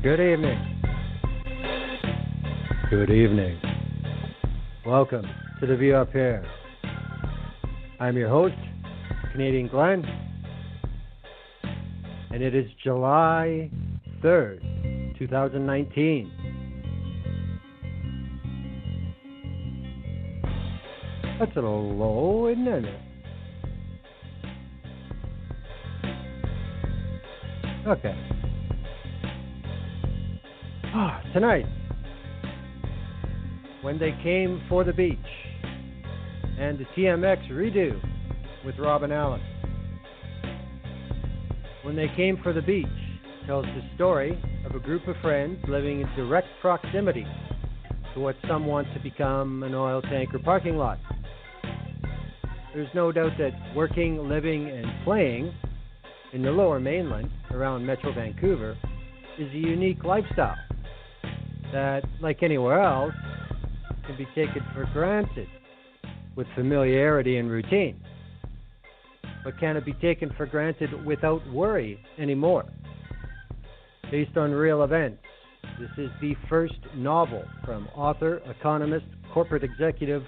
Good evening. Good evening. Welcome to The View Up Here. I'm your host, Canadian Glenn, and it is July 3rd, 2019. That's a little low, isn't it? Okay. Tonight, when they came for the beach, and the TMX redo with Robyn Allan. When they came for the beach tells the story of a group of friends living in direct proximity to what some want to become an oil tanker parking lot. There's no doubt that working, living, and playing in the Lower Mainland around Metro Vancouver is a unique lifestyle that, like anywhere else, can be taken for granted with familiarity and routine. But can it be taken for granted without worry anymore? Based on real events, this is the first novel from author, economist, corporate executive,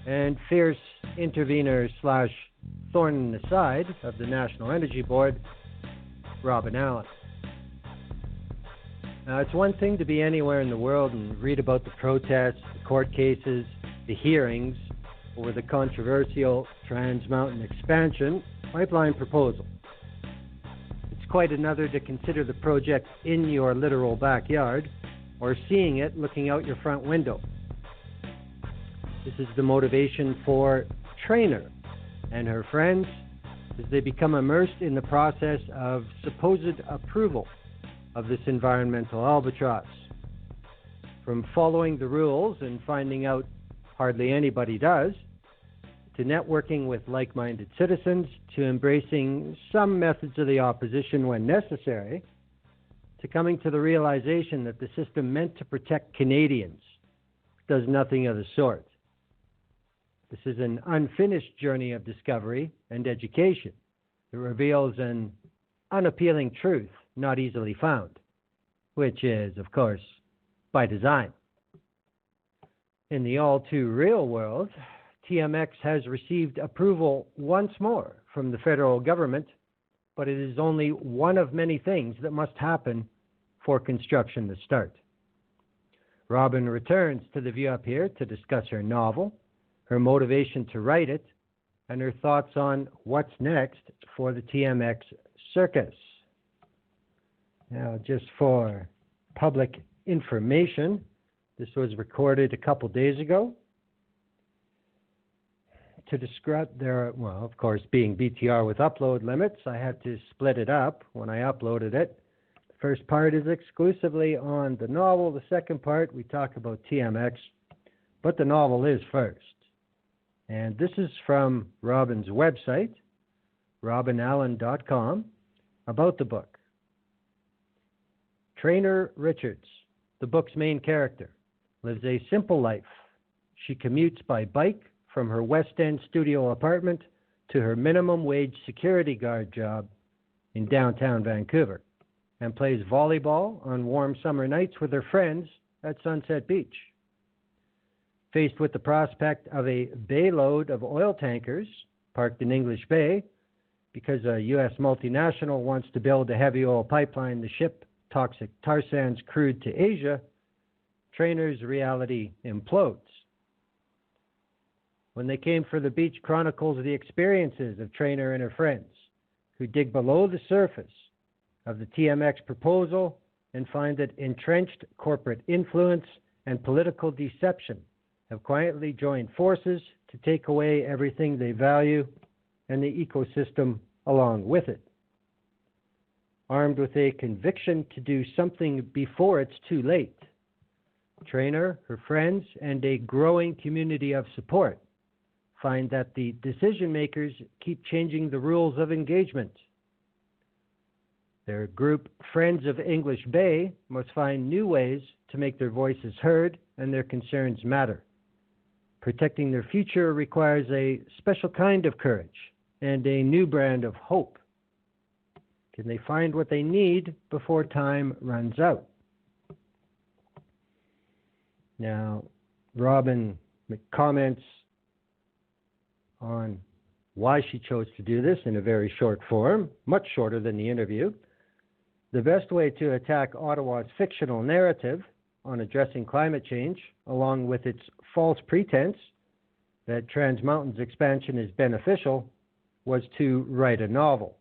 and fierce intervenor / thorn in the side of the National Energy Board, Robyn Allan. Now, it's one thing to be anywhere in the world and read about the protests, the court cases, the hearings over the controversial Trans Mountain expansion pipeline proposal. It's quite another to consider the project in your literal backyard or seeing it looking out your front window. This is the motivation for Trainer and her friends as they become immersed in the process of supposed approval of this environmental albatross. From following the rules and finding out hardly anybody does, to networking with like-minded citizens, to embracing some methods of the opposition when necessary, to coming to the realization that the system meant to protect Canadians does nothing of the sort. This is an unfinished journey of discovery and education. It reveals an unappealing truth not easily found, which is, of course, by design. In the all-too-real world, TMX has received approval once more from the federal government, but it is only one of many things that must happen for construction to start. Robyn returns to The View Up Here to discuss her novel, her motivation to write it, and her thoughts on what's next for the TMX circus. Now, just for public information, this was recorded a couple days ago. To describe well, of course, being BTR with upload limits, I had to split it up when I uploaded it. The first part is exclusively on the novel. The second part, we talk about TMX, but the novel is first. And this is from Robyn's website, robynallan.com, about the book. Trainer Richards, the book's main character, lives a simple life. She commutes by bike from her West End studio apartment to her minimum wage security guard job in downtown Vancouver and plays volleyball on warm summer nights with her friends at Sunset Beach. Faced with the prospect of a bayload of oil tankers parked in English Bay because a U.S. multinational wants to build a heavy oil pipeline to ship toxic tar sands crude to Asia, Trainer's reality implodes. When They Came for the Beach chronicles the experiences of Trainer and her friends who dig below the surface of the TMX proposal and find that entrenched corporate influence and political deception have quietly joined forces to take away everything they value and the ecosystem along with it. Armed with a conviction to do something before it's too late, Trainer, her friends, and a growing community of support find that the decision makers keep changing the rules of engagement. Their group, Friends of English Bay, must find new ways to make their voices heard and their concerns matter. Protecting their future requires a special kind of courage and a new brand of hope. Can they find what they need before time runs out? Now, Robyn comments on why she chose to do this in a very short form, much shorter than the interview. The best way to attack Ottawa's fictional narrative on addressing climate change, along with its false pretense that Trans Mountain's expansion is beneficial, was to write a novel.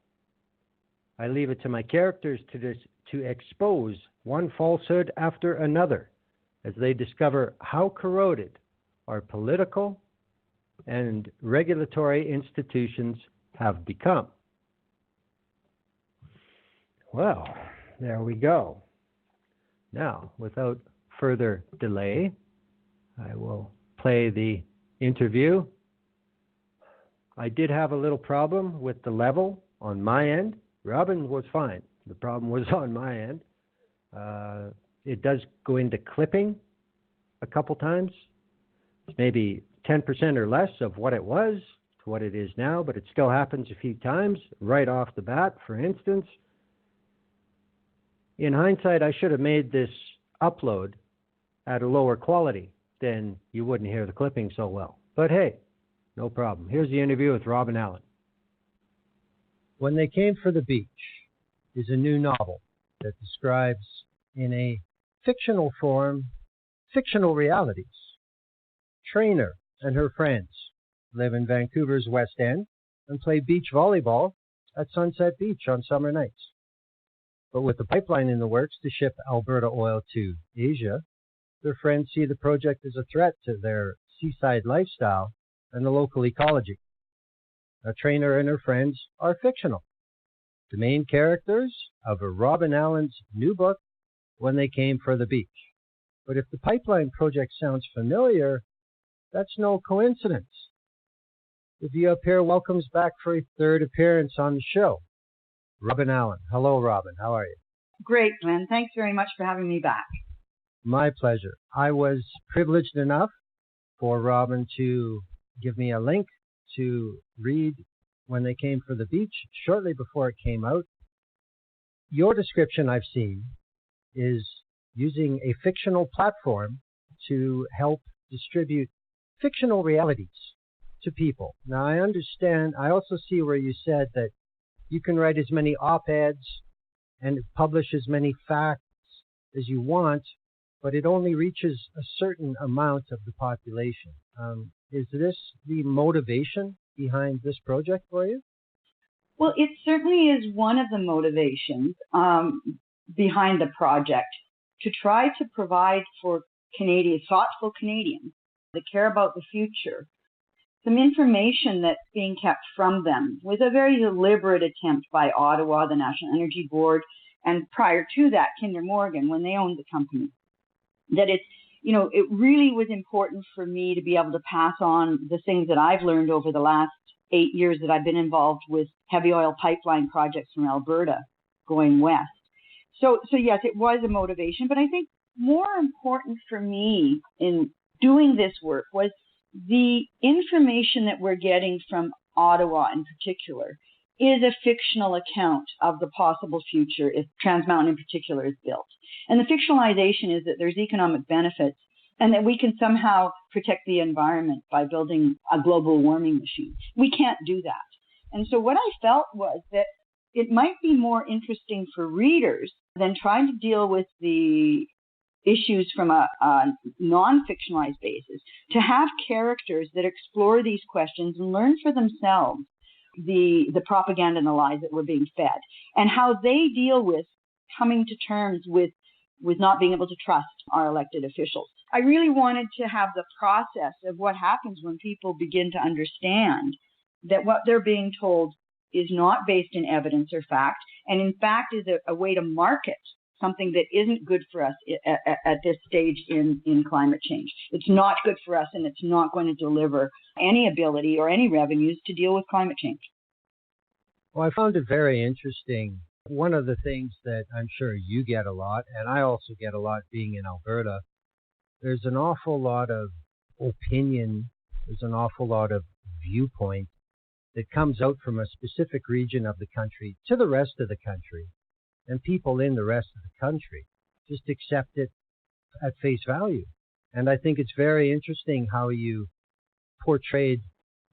I leave it to my characters to expose one falsehood after another as they discover how corroded our political and regulatory institutions have become. Well, there we go. Now, without further delay, I will play the interview. I did have a little problem with the level on my end. Robyn was fine. The problem was on my end. It does go into clipping a couple times. It's maybe 10% or less of what it was to what it is now, but it still happens a few times right off the bat. For instance, in hindsight, I should have made this upload at a lower quality, then you wouldn't hear the clipping so well. But hey, no problem. Here's the interview with Robyn Allan. When They Came for the Beach is a new novel that describes in a fictional form fictional realities. Trainer and her friends live in Vancouver's West End and play beach volleyball at Sunset Beach on summer nights. But with the pipeline in the works to ship Alberta oil to Asia, their friends see the project as a threat to their seaside lifestyle and the local ecology. A Trainer and her friends are fictional, the main characters of Robyn Allan's new book, When They Came for the Beach. But if the pipeline project sounds familiar, that's no coincidence. The View Up Here welcomes back for a third appearance on the show, Robyn Allan. Hello, Robyn. How are you? Great, Glenn. Thanks very much for having me back. My pleasure. I was privileged enough for Robyn to give me a link to read When They Came for the Beach shortly before it came out. Your description, I've seen, is using a fictional platform to help distribute fictional realities to people. Now, I understand, I also see where you said that you can write as many op-eds and publish as many facts as you want, but it only reaches a certain amount of the population. Is this the motivation behind this project for you? Well, it certainly is one of the motivations behind the project, to try to provide for Canadians, thoughtful Canadians that care about the future, some information that's being kept from them with a very deliberate attempt by Ottawa, the National Energy Board, and prior to that, Kinder Morgan, when they owned the company. That it's, it really was important for me to be able to pass on the things that I've learned over the last 8 years that I've been involved with heavy oil pipeline projects from Alberta going west. So yes, it was a motivation, but I think more important for me in doing this work was the information that we're getting from Ottawa in particular is a fictional account of the possible future if Trans Mountain in particular is built. And the fictionalization is that there's economic benefits and that we can somehow protect the environment by building a global warming machine. We can't do that. And so what I felt was that it might be more interesting for readers than trying to deal with the issues from a non-fictionalized basis, to have characters that explore these questions and learn for themselves the propaganda and the lies that we're being fed, and how they deal with coming to terms with not being able to trust our elected officials. I really wanted to have the process of what happens when people begin to understand that what they're being told is not based in evidence or fact, and in fact is a way to market something that isn't good for us at this stage in climate change. It's not good for us, and it's not going to deliver any ability or any revenues to deal with climate change. Well, I found it very interesting. One of the things that I'm sure you get a lot, and I also get a lot being in Alberta, there's an awful lot of opinion, there's an awful lot of viewpoint that comes out from a specific region of the country to the rest of the country. And people in the rest of the country just accept it at face value. And I think it's very interesting how you portrayed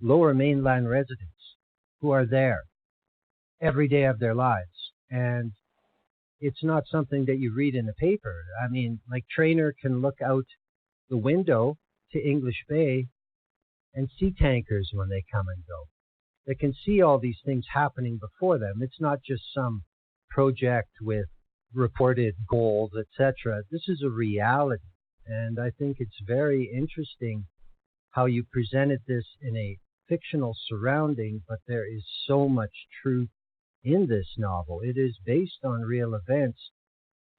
Lower Mainland residents who are there every day of their lives. And it's not something that you read in the paper. I mean, like Trainer can look out the window to English Bay and see tankers when they come and go. They can see all these things happening before them. It's not just some project with reported goals, etc. This is a reality. And I think it's very interesting how you presented this in a fictional surrounding, but there is so much truth in this novel. It is based on real events.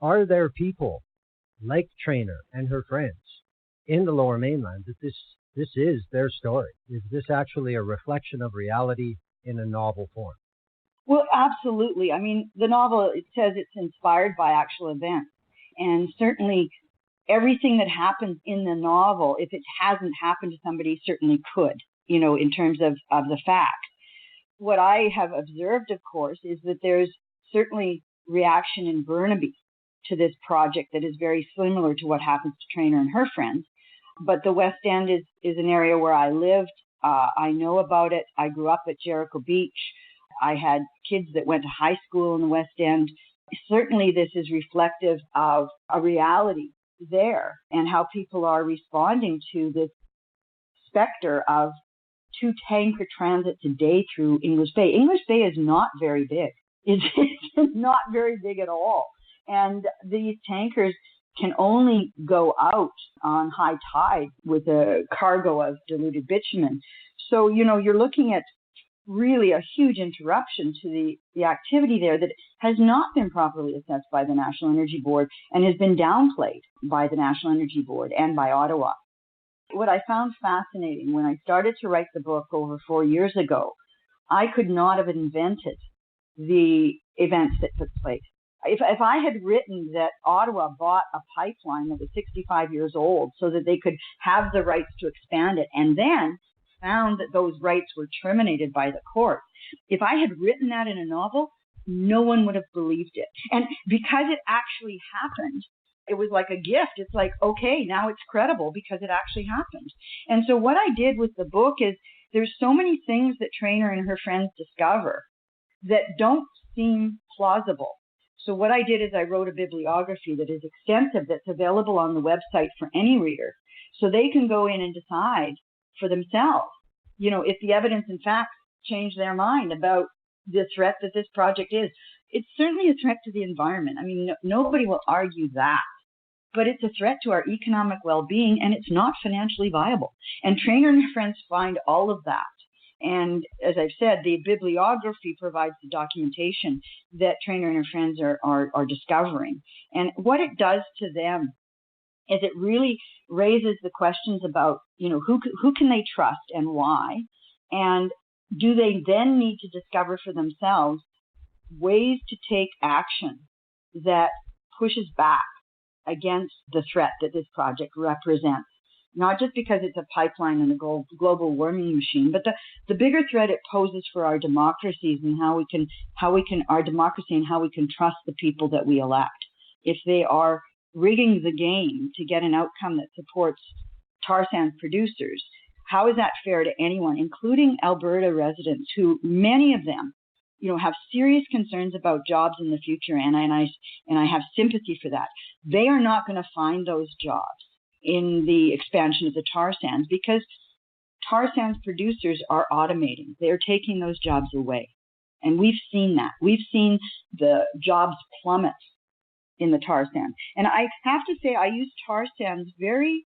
Are there people like Trainer and her friends in the Lower Mainland that this is their story? Is this actually a reflection of reality in a novel form? Well, absolutely. I mean, the novel, it says it's inspired by actual events. And certainly everything that happens in the novel, if it hasn't happened to somebody, certainly could, in terms of the fact. What I have observed, of course, is that there's certainly reaction in Burnaby to this project that is very similar to what happens to Trainer and her friends. But the West End is an area where I lived. I know about it. I grew up at Jericho Beach. I had kids that went to high school in the West End. Certainly this is reflective of a reality there and how people are responding to this specter of 2 tanker transits a day through English Bay. English Bay is not very big. It's not very big at all. And these tankers can only go out on high tide with a cargo of diluted bitumen. So, you're looking at really a huge interruption to the activity there that has not been properly assessed by the National Energy Board and has been downplayed by the National Energy Board and by Ottawa. What I found fascinating when I started to write the book over 4 years ago, I could not have invented the events that took place. If I had written that Ottawa bought a pipeline that was 65 years old so that they could have the rights to expand it and then found that those rights were terminated by the court, if I had written that in a novel, no one would have believed it. And because it actually happened, it was like a gift. It's like, okay, now it's credible because it actually happened. And so what I did with the book is there's so many things that Trainer and her friends discover that don't seem plausible. So what I did is I wrote a bibliography that is extensive, that's available on the website for any reader, so they can go in and decide for themselves, if the evidence and facts change their mind about the threat that this project is. It's certainly a threat to the environment. I mean, nobody will argue that. But it's a threat to our economic well-being, and it's not financially viable. And Trainer and her friends find all of that. And as I've said, the bibliography provides the documentation that Trainer and her friends are discovering. And what it does to them is it really raises the questions about, who can they trust and why? And do they then need to discover for themselves ways to take action that pushes back against the threat that this project represents? Not just because it's a pipeline and a global warming machine, but the bigger threat it poses for our democracies and how we can our democracy and how we can trust the people that we elect. If they are rigging the game to get an outcome that supports tar sands producers, how is that fair to anyone, including Alberta residents, who many of them, have serious concerns about jobs in the future, and I have sympathy for that. They are not going to find those jobs in the expansion of the tar sands because tar sands producers are automating. They're taking those jobs away. And we've seen that. We've seen the jobs plummet in the tar sands. And I have to say I use tar sands very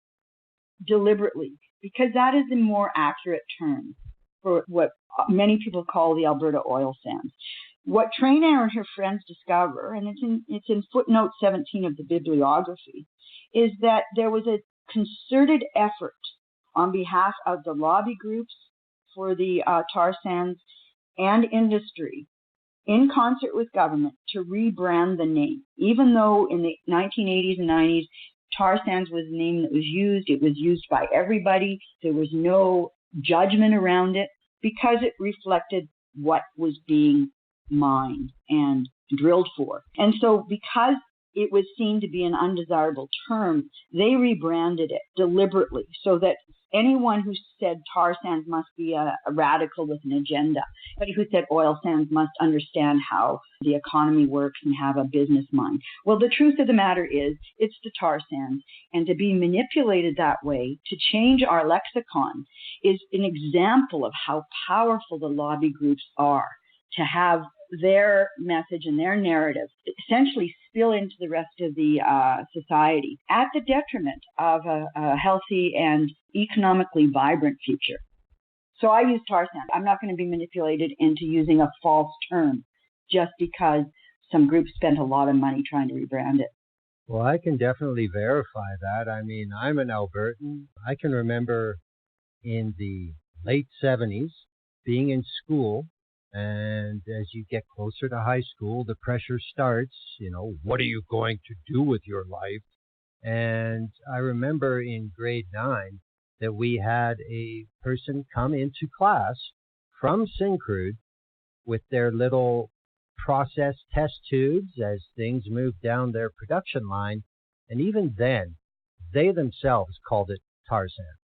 deliberately because that is the more accurate term for what many people call the Alberta oil sands. What Trainer and her friends discover, and it's in footnote 17 of the bibliography, is that there was a concerted effort on behalf of the lobby groups for the tar sands and industry in concert with government to rebrand the name. Even though in the 1980s and 90s, tar sands was the name that was used, it was used by everybody, there was no judgment around it because it reflected what was being mined and drilled for. And so because it was seen to be an undesirable term, they rebranded it deliberately so that anyone who said tar sands must be a radical with an agenda. Anybody who said oil sands must understand how the economy works and have a business mind. Well, the truth of the matter is it's the tar sands. And to be manipulated that way, to change our lexicon, is an example of how powerful the lobby groups are to have their message and their narrative essentially spill into the rest of the society at the detriment of a healthy and economically vibrant future. So I use tar sand. I'm not going to be manipulated into using a false term just because some group spent a lot of money trying to rebrand it. Well, I can definitely verify that. I mean, I'm an Albertan. I can remember in the late 70s being in school. And as you get closer to high school, the pressure starts, what are you going to do with your life? And I remember in grade 9 that we had a person come into class from Syncrude with their little process test tubes as things moved down their production line. And even then, they themselves called it tar sand.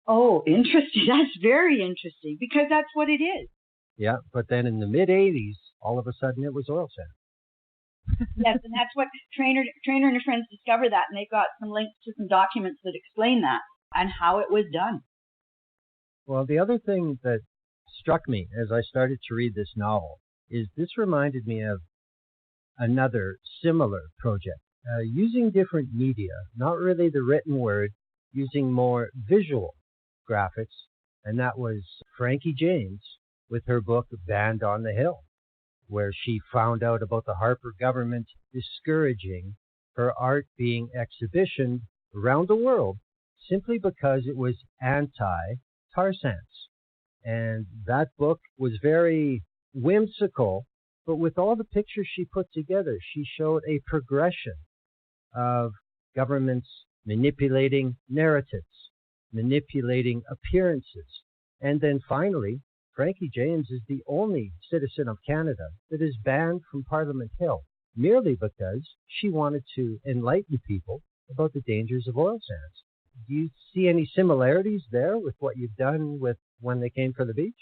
Oh, interesting. That's very interesting because that's what it is. Yeah, but then in the mid-'80s, all of a sudden it was oil sand. Yes, and that's what Trainer and her friends discovered that, and they got some links to some documents that explain that and how it was done. Well, the other thing that struck me as I started to read this novel is this reminded me of another similar project, using different media, not really the written word, using more visual graphics, and that was Frankie James with her book Band on the Hill, where she found out about the Harper government discouraging her art being exhibitioned around the world simply because it was anti-tar sands. And that book was very whimsical, but with all the pictures she put together, she showed a progression of governments manipulating narratives, manipulating appearances, and then finally, Frankie James is the only citizen of Canada that is banned from Parliament Hill merely because she wanted to enlighten people about the dangers of oil sands. Do you see any similarities there with what you've done with When They Came for the Beach?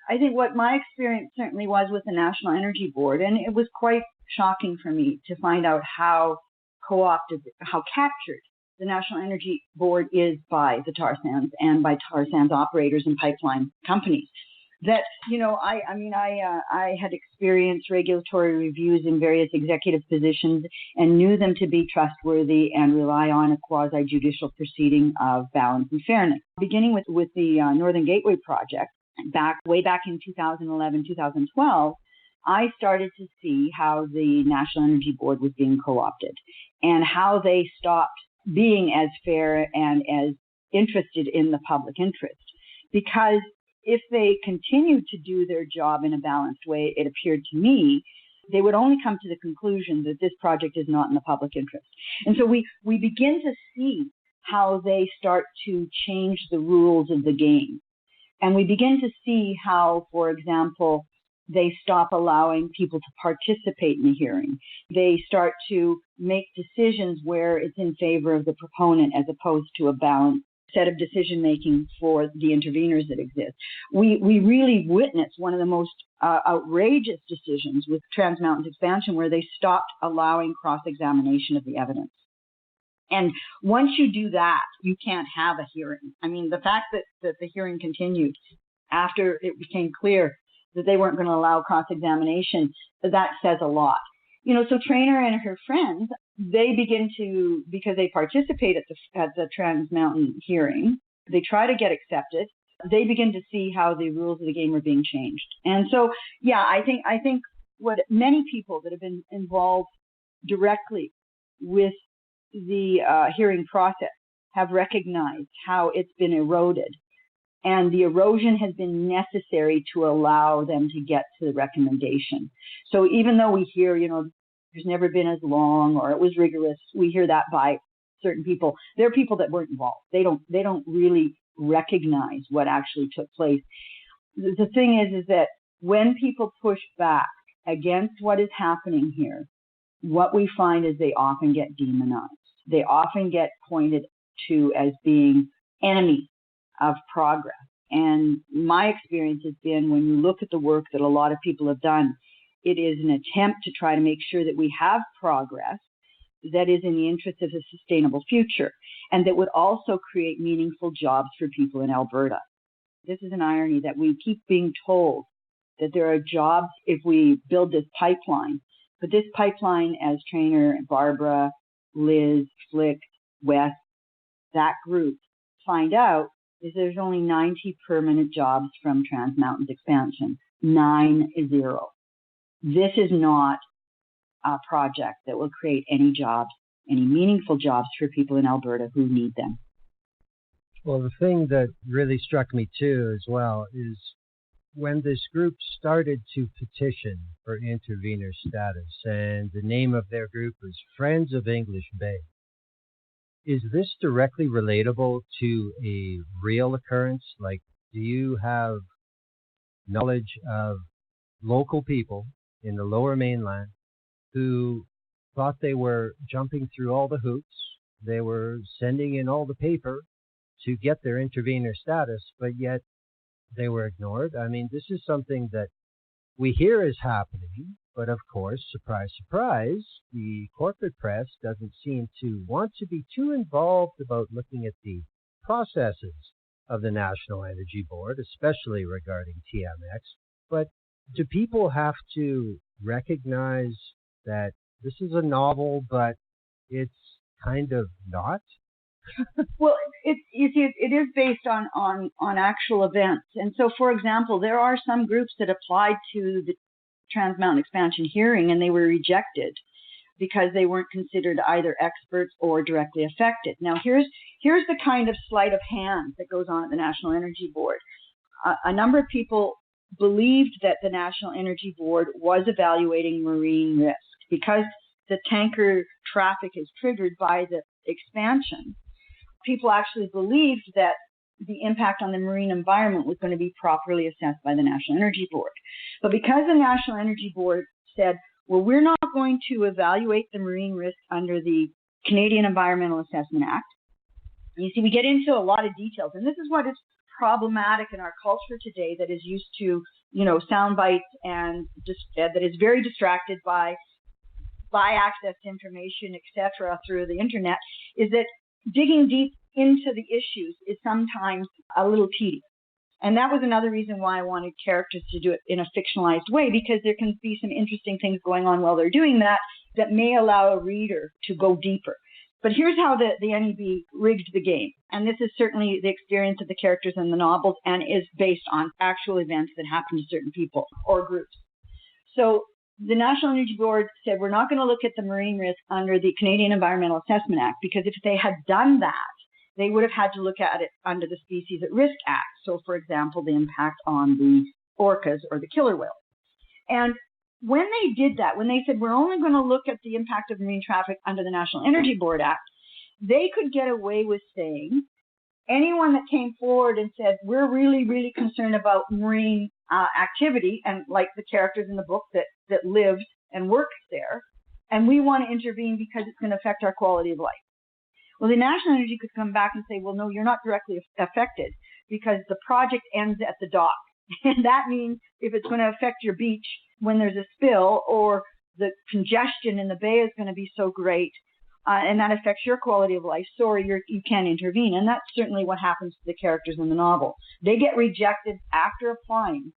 I think what my experience certainly was with the National Energy Board, and it was quite shocking for me to find out how co-opted, how captured the National Energy Board is by the tar sands and by tar sands operators and pipeline companies. That, I had experienced regulatory reviews in various executive positions and knew them to be trustworthy and rely on a quasi-judicial proceeding of balance and fairness. Beginning with the Northern Gateway project, way back in 2011, 2012, I started to see how the National Energy Board was being co-opted and how they stopped being as fair and as interested in the public interest. Because if they continued to do their job in a balanced way, it appeared to me, they would only come to the conclusion that this project is not in the public interest. And so we begin to see how they start to change the rules of the game. And we begin to see how, for example, they stop allowing people to participate in the hearing. They start to make decisions where it's in favor of the proponent as opposed to a balanced set of decision-making for the intervenors that exist. We really witnessed one of the most outrageous decisions with Trans Mountain's expansion where they stopped allowing cross-examination of the evidence. And once you do that, you can't have a hearing. I mean, the fact that the hearing continued after it became clear that they weren't going to allow cross-examination, that says a lot. So Trainer and her friends, they begin to, because they participate at the Trans Mountain hearing, they try to get accepted. They begin to see how the rules of the game are being changed. And so, yeah, I think what many people that have been involved directly with the hearing process have recognized how it's been eroded. And the erosion has been necessary to allow them to get to the recommendation. So even though we hear, there's never been as long or it was rigorous, we hear that by certain people. There are people that weren't involved. They don't really recognize what actually took place. The thing is that when people push back against what is happening here, what we find is they often get demonized. They often get pointed to as being enemy of progress. And my experience has been, when you look at the work that a lot of people have done, it is an attempt to try to make sure that we have progress that is in the interest of a sustainable future, and that would also create meaningful jobs for people in Alberta. This is an irony that we keep being told that there are jobs if we build this pipeline. But this pipeline, as Trainer, Barbara, Liz, Flick, Wes, that group find out, is there's only 90 permanent jobs from Trans Mountain's expansion. 90. This is not a project that will create any jobs, any meaningful jobs for people in Alberta who need them. Well, the thing that really struck me too as well is when this group started to petition for intervenor status, and the name of their group was Friends of English Bay. Is this directly relatable to a real occurrence? Like, do you have knowledge of local people in the Lower Mainland who thought they were jumping through all the hoops, they were sending in all the paper to get their intervenor status, but yet they were ignored? I mean, this is something that we hear is happening, but of course, surprise, surprise, the corporate press doesn't seem to want to be too involved about looking at the processes of the National Energy Board, especially regarding TMX. But do people have to recognize that this is a novel, but it's kind of not? Well, you see, it is based on actual events. And so, for example, there are some groups that applied to the Trans Mountain expansion hearing and they were rejected because they weren't considered either experts or directly affected. Now, here's the kind of sleight of hand that goes on at the National Energy Board. A number of people believed that the National Energy Board was evaluating marine risk because the tanker traffic is triggered by the expansion. People actually believed that the impact on the marine environment was going to be properly assessed by the National Energy Board. But because the National Energy Board said, well, we're not going to evaluate the marine risk under the Canadian Environmental Assessment Act. You see, we get into a lot of details, and this is what is problematic in our culture today that is used to, sound bites and that is very distracted by access to information, etc., through the internet, is that digging deep into the issues is sometimes a little tedious. And that was another reason why I wanted characters to do it in a fictionalized way, because there can be some interesting things going on while they're doing that may allow a reader to go deeper. But here's how the NEB rigged the game. And this is certainly the experience of the characters in the novels and is based on actual events that happen to certain people or groups. So the National Energy Board said, we're not going to look at the marine risk under the Canadian Environmental Assessment Act, because if they had done that, they would have had to look at it under the Species at Risk Act. So, for example, the impact on the orcas or the killer whales. And when they did that, when they said, we're only going to look at the impact of marine traffic under the National Energy Board Act, they could get away with saying, anyone that came forward and said, we're really, really concerned about marine activity, and like the characters in the book that lived and worked there, and we want to intervene because it's going to affect our quality of life. Well, the National Energy could come back and say, well, no, you're not directly affected because the project ends at the dock. And that means if it's going to affect your beach when there's a spill, or the congestion in the bay is going to be so great, and that affects your quality of life, sorry, you can't intervene. And that's certainly what happens to the characters in the novel. They get rejected after applying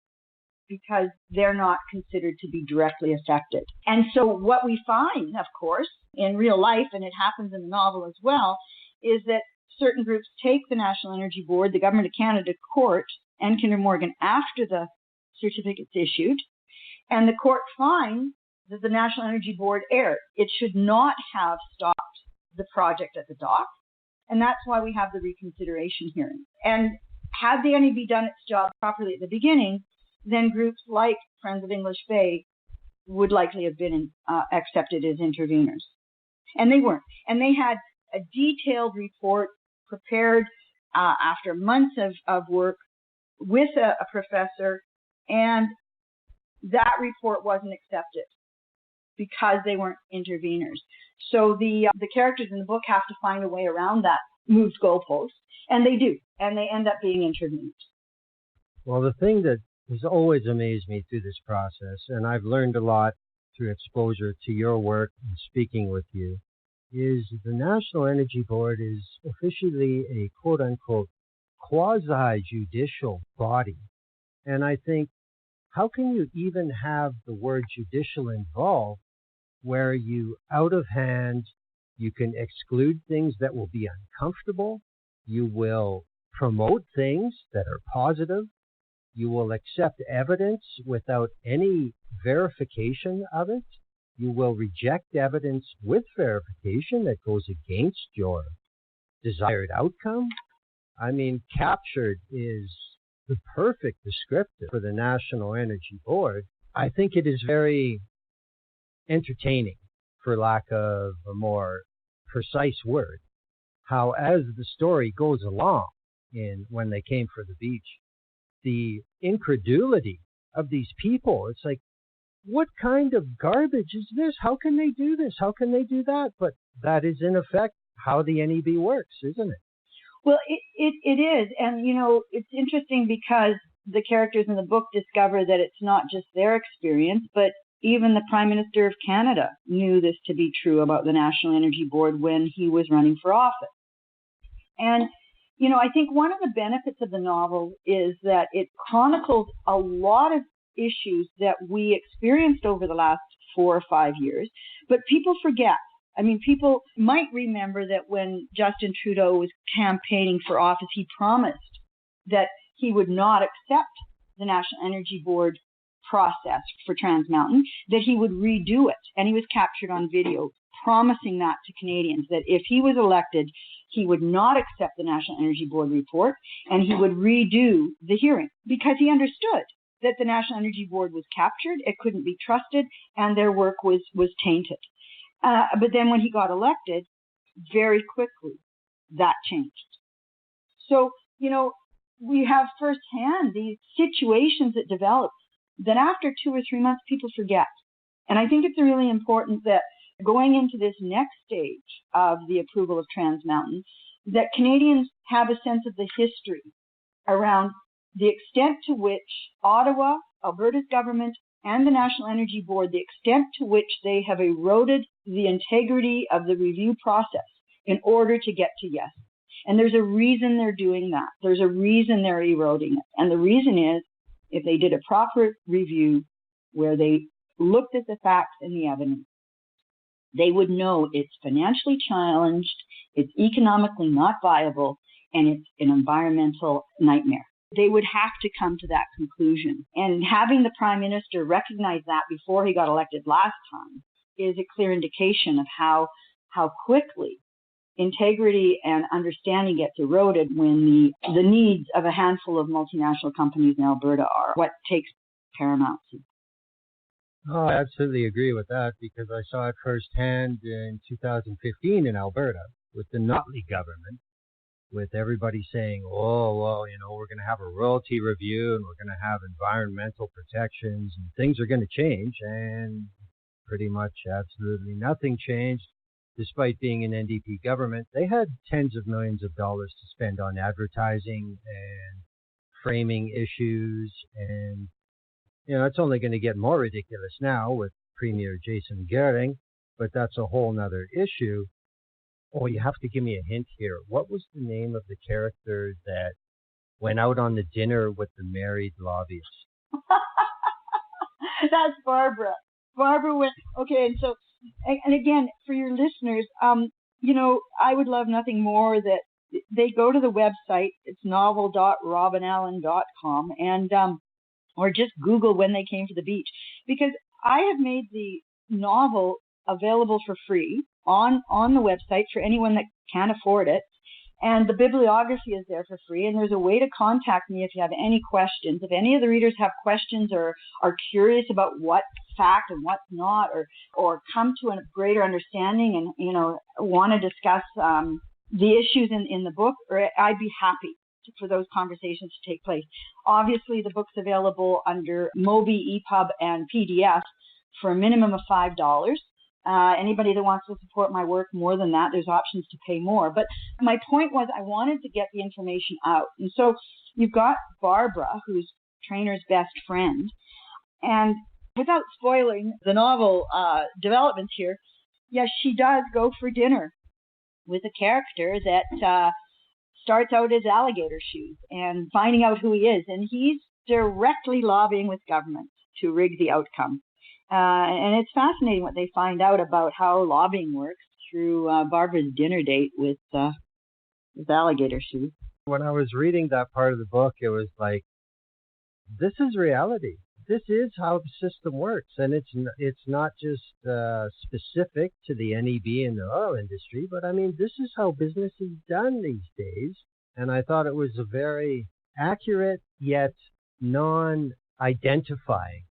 because they're not considered to be directly affected. And so what we find, of course, in real life, and it happens in the novel as well, is that certain groups take the National Energy Board, the Government of Canada to court, and Kinder Morgan after the certificate's issued, and the court finds that the National Energy Board erred. It should not have stopped the project at the dock, and that's why we have the reconsideration hearing. And had the NEB done its job properly at the beginning, then groups like Friends of English Bay would likely have been accepted as interveners. And they weren't. And they had a detailed report prepared after months of work with a professor, and that report wasn't accepted. because they weren't interveners. So the characters in the book have to find a way around that moved goalpost, and they do, and they end up being interveners. Well, the thing that has always amazed me through this process, and I've learned a lot through exposure to your work and speaking with you, is the National Energy Board is officially a quote-unquote quasi-judicial body. And I think, how can you even have the word judicial involved where you, out of hand, you can exclude things that will be uncomfortable, you will promote things that are positive, you will accept evidence without any verification of it, you will reject evidence with verification that goes against your desired outcome. I mean, captured is the perfect descriptor for the National Energy Board. I think it is very entertaining, for lack of a more precise word, how as the story goes along when they came for the beach, the incredulity of these people, it's like, what kind of garbage is this? How can they do this? How can they do that? But that is, in effect, how the NEB works, isn't it? Well, it is. And, it's interesting because the characters in the book discover that it's not just their experience, but even the Prime Minister of Canada knew this to be true about the National Energy Board when he was running for office. And, I think one of the benefits of the novel is that it chronicles a lot of issues that we experienced over the last 4 or 5 years, but people forget. I mean, people might remember that when Justin Trudeau was campaigning for office, he promised that he would not accept the National Energy Board process for Trans Mountain, that he would redo it. And he was captured on video promising that to Canadians, that if he was elected, he would not accept the National Energy Board report and he would redo the hearing because he understood that the National Energy Board was captured, it couldn't be trusted, and their work was tainted. But then when he got elected, very quickly, that changed. So, we have firsthand these situations that develop that after 2 or 3 months, people forget. And I think it's really important that going into this next stage of the approval of Trans Mountain, that Canadians have a sense of the history around the extent to which Ottawa, Alberta's government, and the National Energy Board, the extent to which they have eroded the integrity of the review process in order to get to yes. And there's a reason they're doing that. There's a reason they're eroding it. And the reason is, if they did a proper review where they looked at the facts and the evidence, they would know it's financially challenged, it's economically not viable, and it's an environmental nightmare. They would have to come to that conclusion. And having the Prime Minister recognize that before he got elected last time is a clear indication of how quickly integrity and understanding gets eroded when the needs of a handful of multinational companies in Alberta are what takes paramountcy. Oh, I absolutely agree with that because I saw it firsthand in 2015 in Alberta with the Notley government, with everybody saying, oh, well, we're going to have a royalty review and we're going to have environmental protections and things are going to change. And pretty much absolutely nothing changed. Despite being an NDP government, they had tens of millions of dollars to spend on advertising and framing issues. And, it's only going to get more ridiculous now with Premier Jason Gering, but that's a whole nother issue. Oh, you have to give me a hint here. What was the name of the character that went out on the dinner with the married lobbyist? That's Barbara. Barbara went, okay, and so, and again, for your listeners, I would love nothing more that they go to the website. It's novel.robynallan.com and, or just Google When They Came to the Beach, because I have made the novel available for free on the website for anyone that can afford it. And the bibliography is there for free. And there's a way to contact me if you have any questions. If any of the readers have questions or are curious about what's fact and what's not, or come to a greater understanding and, want to discuss the issues in the book, I'd be happy for those conversations to take place. Obviously, the book's available under Mobi, EPUB, and PDF for a minimum of $5. Anybody that wants to support my work more than that, there's options to pay more. But my point was I wanted to get the information out. And so you've got Barbara, who's Trainor's best friend. And without spoiling the novel developments here, yes, she does go for dinner with a character that starts out as Alligator Shoes and finding out who he is. And he's directly lobbying with government to rig the outcome. And it's fascinating what they find out about how lobbying works through Barbara's dinner date with Alligator Shoes. When I was reading that part of the book, it was like, this is reality. This is how the system works. And it's not just specific to the NEB and the oil industry, but I mean, this is how business is done these days. And I thought it was a very accurate yet non-identifying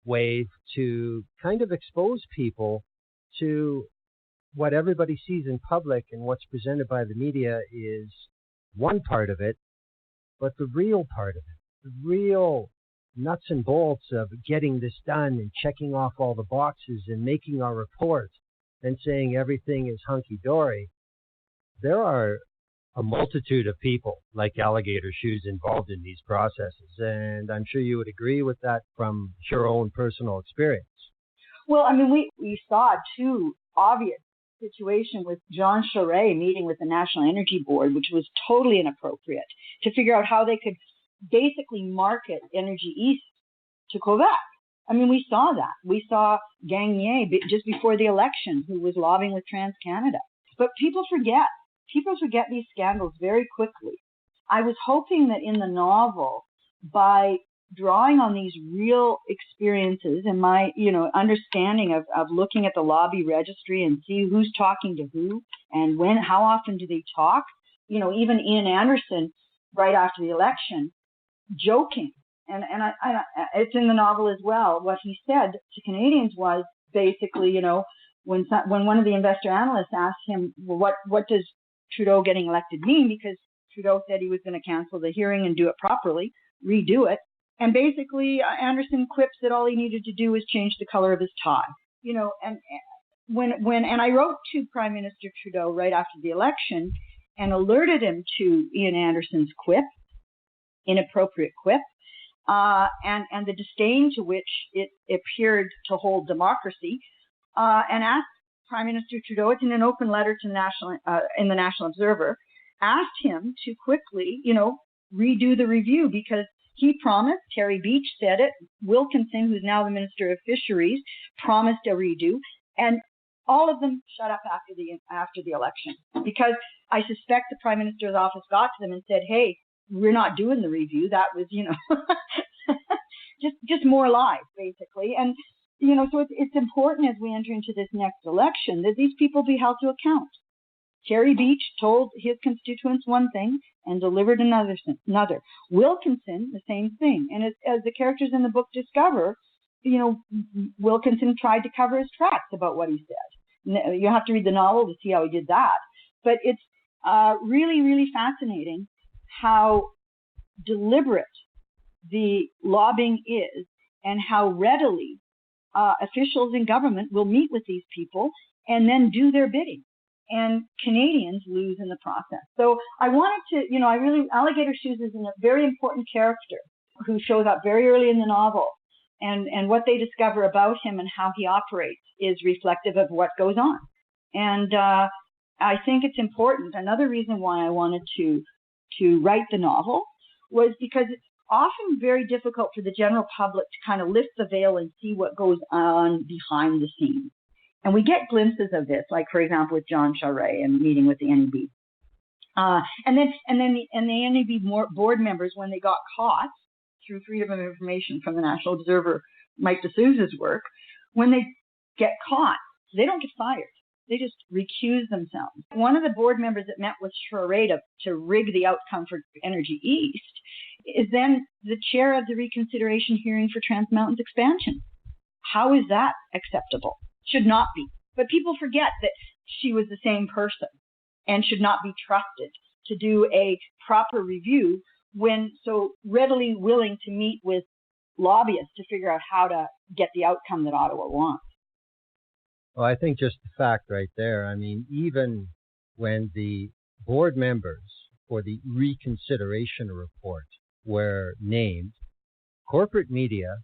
way to kind of expose people to what everybody sees in public, and what's presented by the media is one part of it, but the real part of it, the real nuts and bolts of getting this done and checking off all the boxes and making our report and saying everything is hunky-dory. There are a multitude of people like Alligator Shoes involved in these processes, and I'm sure you would agree with that from your own personal experience. Well, I mean, we saw two obvious situations with John Charest meeting with the National Energy Board, which was totally inappropriate, to figure out how they could basically market Energy East to Quebec. I mean, we saw that. We saw Gagné just before the election, who was lobbying with TransCanada. But people forget these scandals very quickly. I was hoping that in the novel, by drawing on these real experiences and my, understanding of looking at the lobby registry and see who's talking to who and when, how often do they talk? Even Ian Anderson, right after the election, joking, and it's in the novel as well. What he said to Canadians was basically, when one of the investor analysts asked him, well, what does Trudeau getting elected mean? Because Trudeau said he was going to cancel the hearing and do it properly, redo it. And basically, Anderson quips that all he needed to do was change the color of his tie. And when I wrote to Prime Minister Trudeau right after the election and alerted him to Ian Anderson's inappropriate quip, and the disdain to which it appeared to hold democracy, and asked Prime Minister Trudeau, it's in an open letter to in the National Observer, asked him to quickly, redo the review, because he promised, Terry Beach said it, Wilkinson, who's now the Minister of Fisheries, promised a redo, and all of them shut up after the election, because I suspect the Prime Minister's office got to them and said, hey, we're not doing the review. That was, just more lies, basically. And, so it's important as we enter into this next election that these people be held to account. Terry Beach told his constituents one thing and delivered another. Wilkinson, the same thing. And as the characters in the book discover, Wilkinson tried to cover his tracks about what he said. You have to read the novel to see how he did that. But it's really, really fascinating how deliberate the lobbying is and how readily officials in government will meet with these people and then do their bidding. And Canadians lose in the process. So I wanted to, Alligator Shoes is a very important character who shows up very early in the novel. And what they discover about him and how he operates is reflective of what goes on. And I think it's important. Another reason why I wanted to write the novel was because it's often very difficult for the general public to kind of lift the veil and see what goes on behind the scenes. And we get glimpses of this, like, for example, with John Charest and meeting with the NEB. And then the NEB board members, when they got caught through Freedom of Information from the National Observer, Mike D'Souza's work, when they get caught, they don't get fired. They just recuse themselves. One of the board members that met with Charest to rig the outcome for Energy East is then the chair of the reconsideration hearing for Trans Mountain's expansion. How is that acceptable? Should not be. But people forget that she was the same person and should not be trusted to do a proper review when so readily willing to meet with lobbyists to figure out how to get the outcome that Ottawa wants. Well, I think just the fact right there, I mean, even when the board members for the reconsideration report were named, corporate media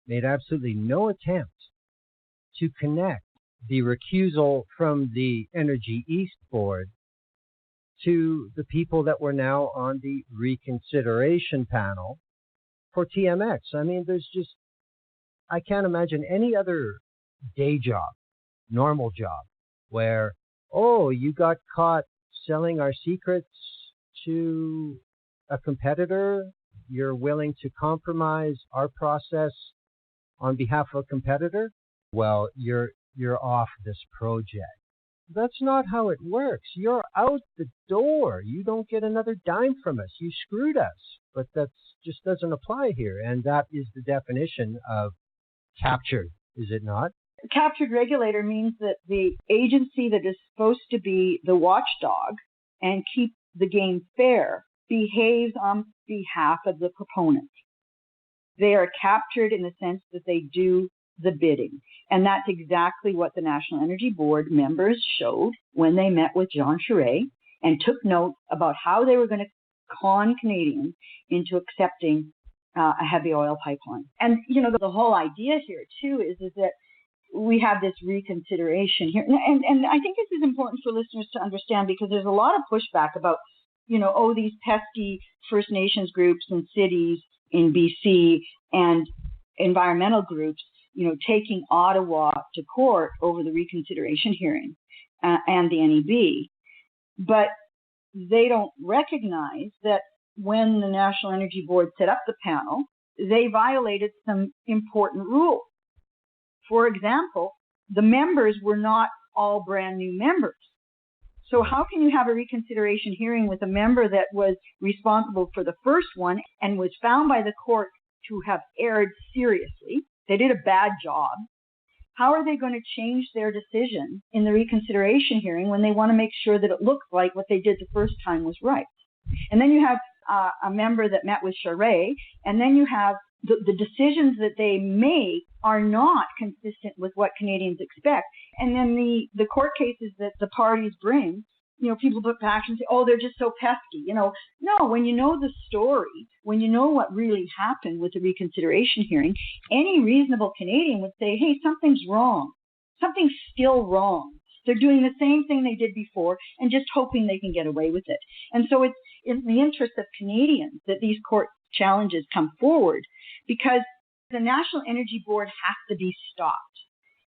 made absolutely no attempt to connect the recusal from the Energy East board to the people that were now on the reconsideration panel for TMX. I mean, I can't imagine any other day job, normal job, where, oh, you got caught selling our secrets to a competitor, you're willing to compromise our process on behalf of a competitor? Well, you're off this project. That's not how it works. You're out the door. You don't get another dime from us. You screwed us. But that just doesn't apply here. And that is the definition of captured, is it not? Captured regulator means that the agency that is supposed to be the watchdog and keep the game fair behaves on behalf of the proponent. They are captured in the sense that they do the bidding. And that's exactly what the National Energy Board members showed when they met with Jean Charest and took note about how they were going to con Canadians into accepting a heavy oil pipeline. And, you know, the whole idea here, too, is that we have this reconsideration here. And I think this is important for listeners to understand because there's a lot of pushback about, you know, oh, these pesky First Nations groups and cities in BC and environmental groups, you know, taking Ottawa to court over the reconsideration hearing and the NEB. But they don't recognize that when the National Energy Board set up the panel, they violated some important rules. For example, the members were not all brand new members. So how can you have a reconsideration hearing with a member that was responsible for the first one and was found by the court to have erred seriously? They did a bad job. How are they going to change their decision in the reconsideration hearing when they want to make sure that it looks like what they did the first time was right? And then you have a member that met with Charest, and then you have the decisions that they make are not consistent with what Canadians expect. And then the court cases that the parties bring, you know, people put back and say, oh, they're just so pesky. You know, no, when you know the story, when you know what really happened with the reconsideration hearing, any reasonable Canadian would say, hey, something's wrong. Something's still wrong. They're doing the same thing they did before and just hoping they can get away with it. And so it's in the interest of Canadians that these court challenges come forward because the National Energy Board has to be stopped.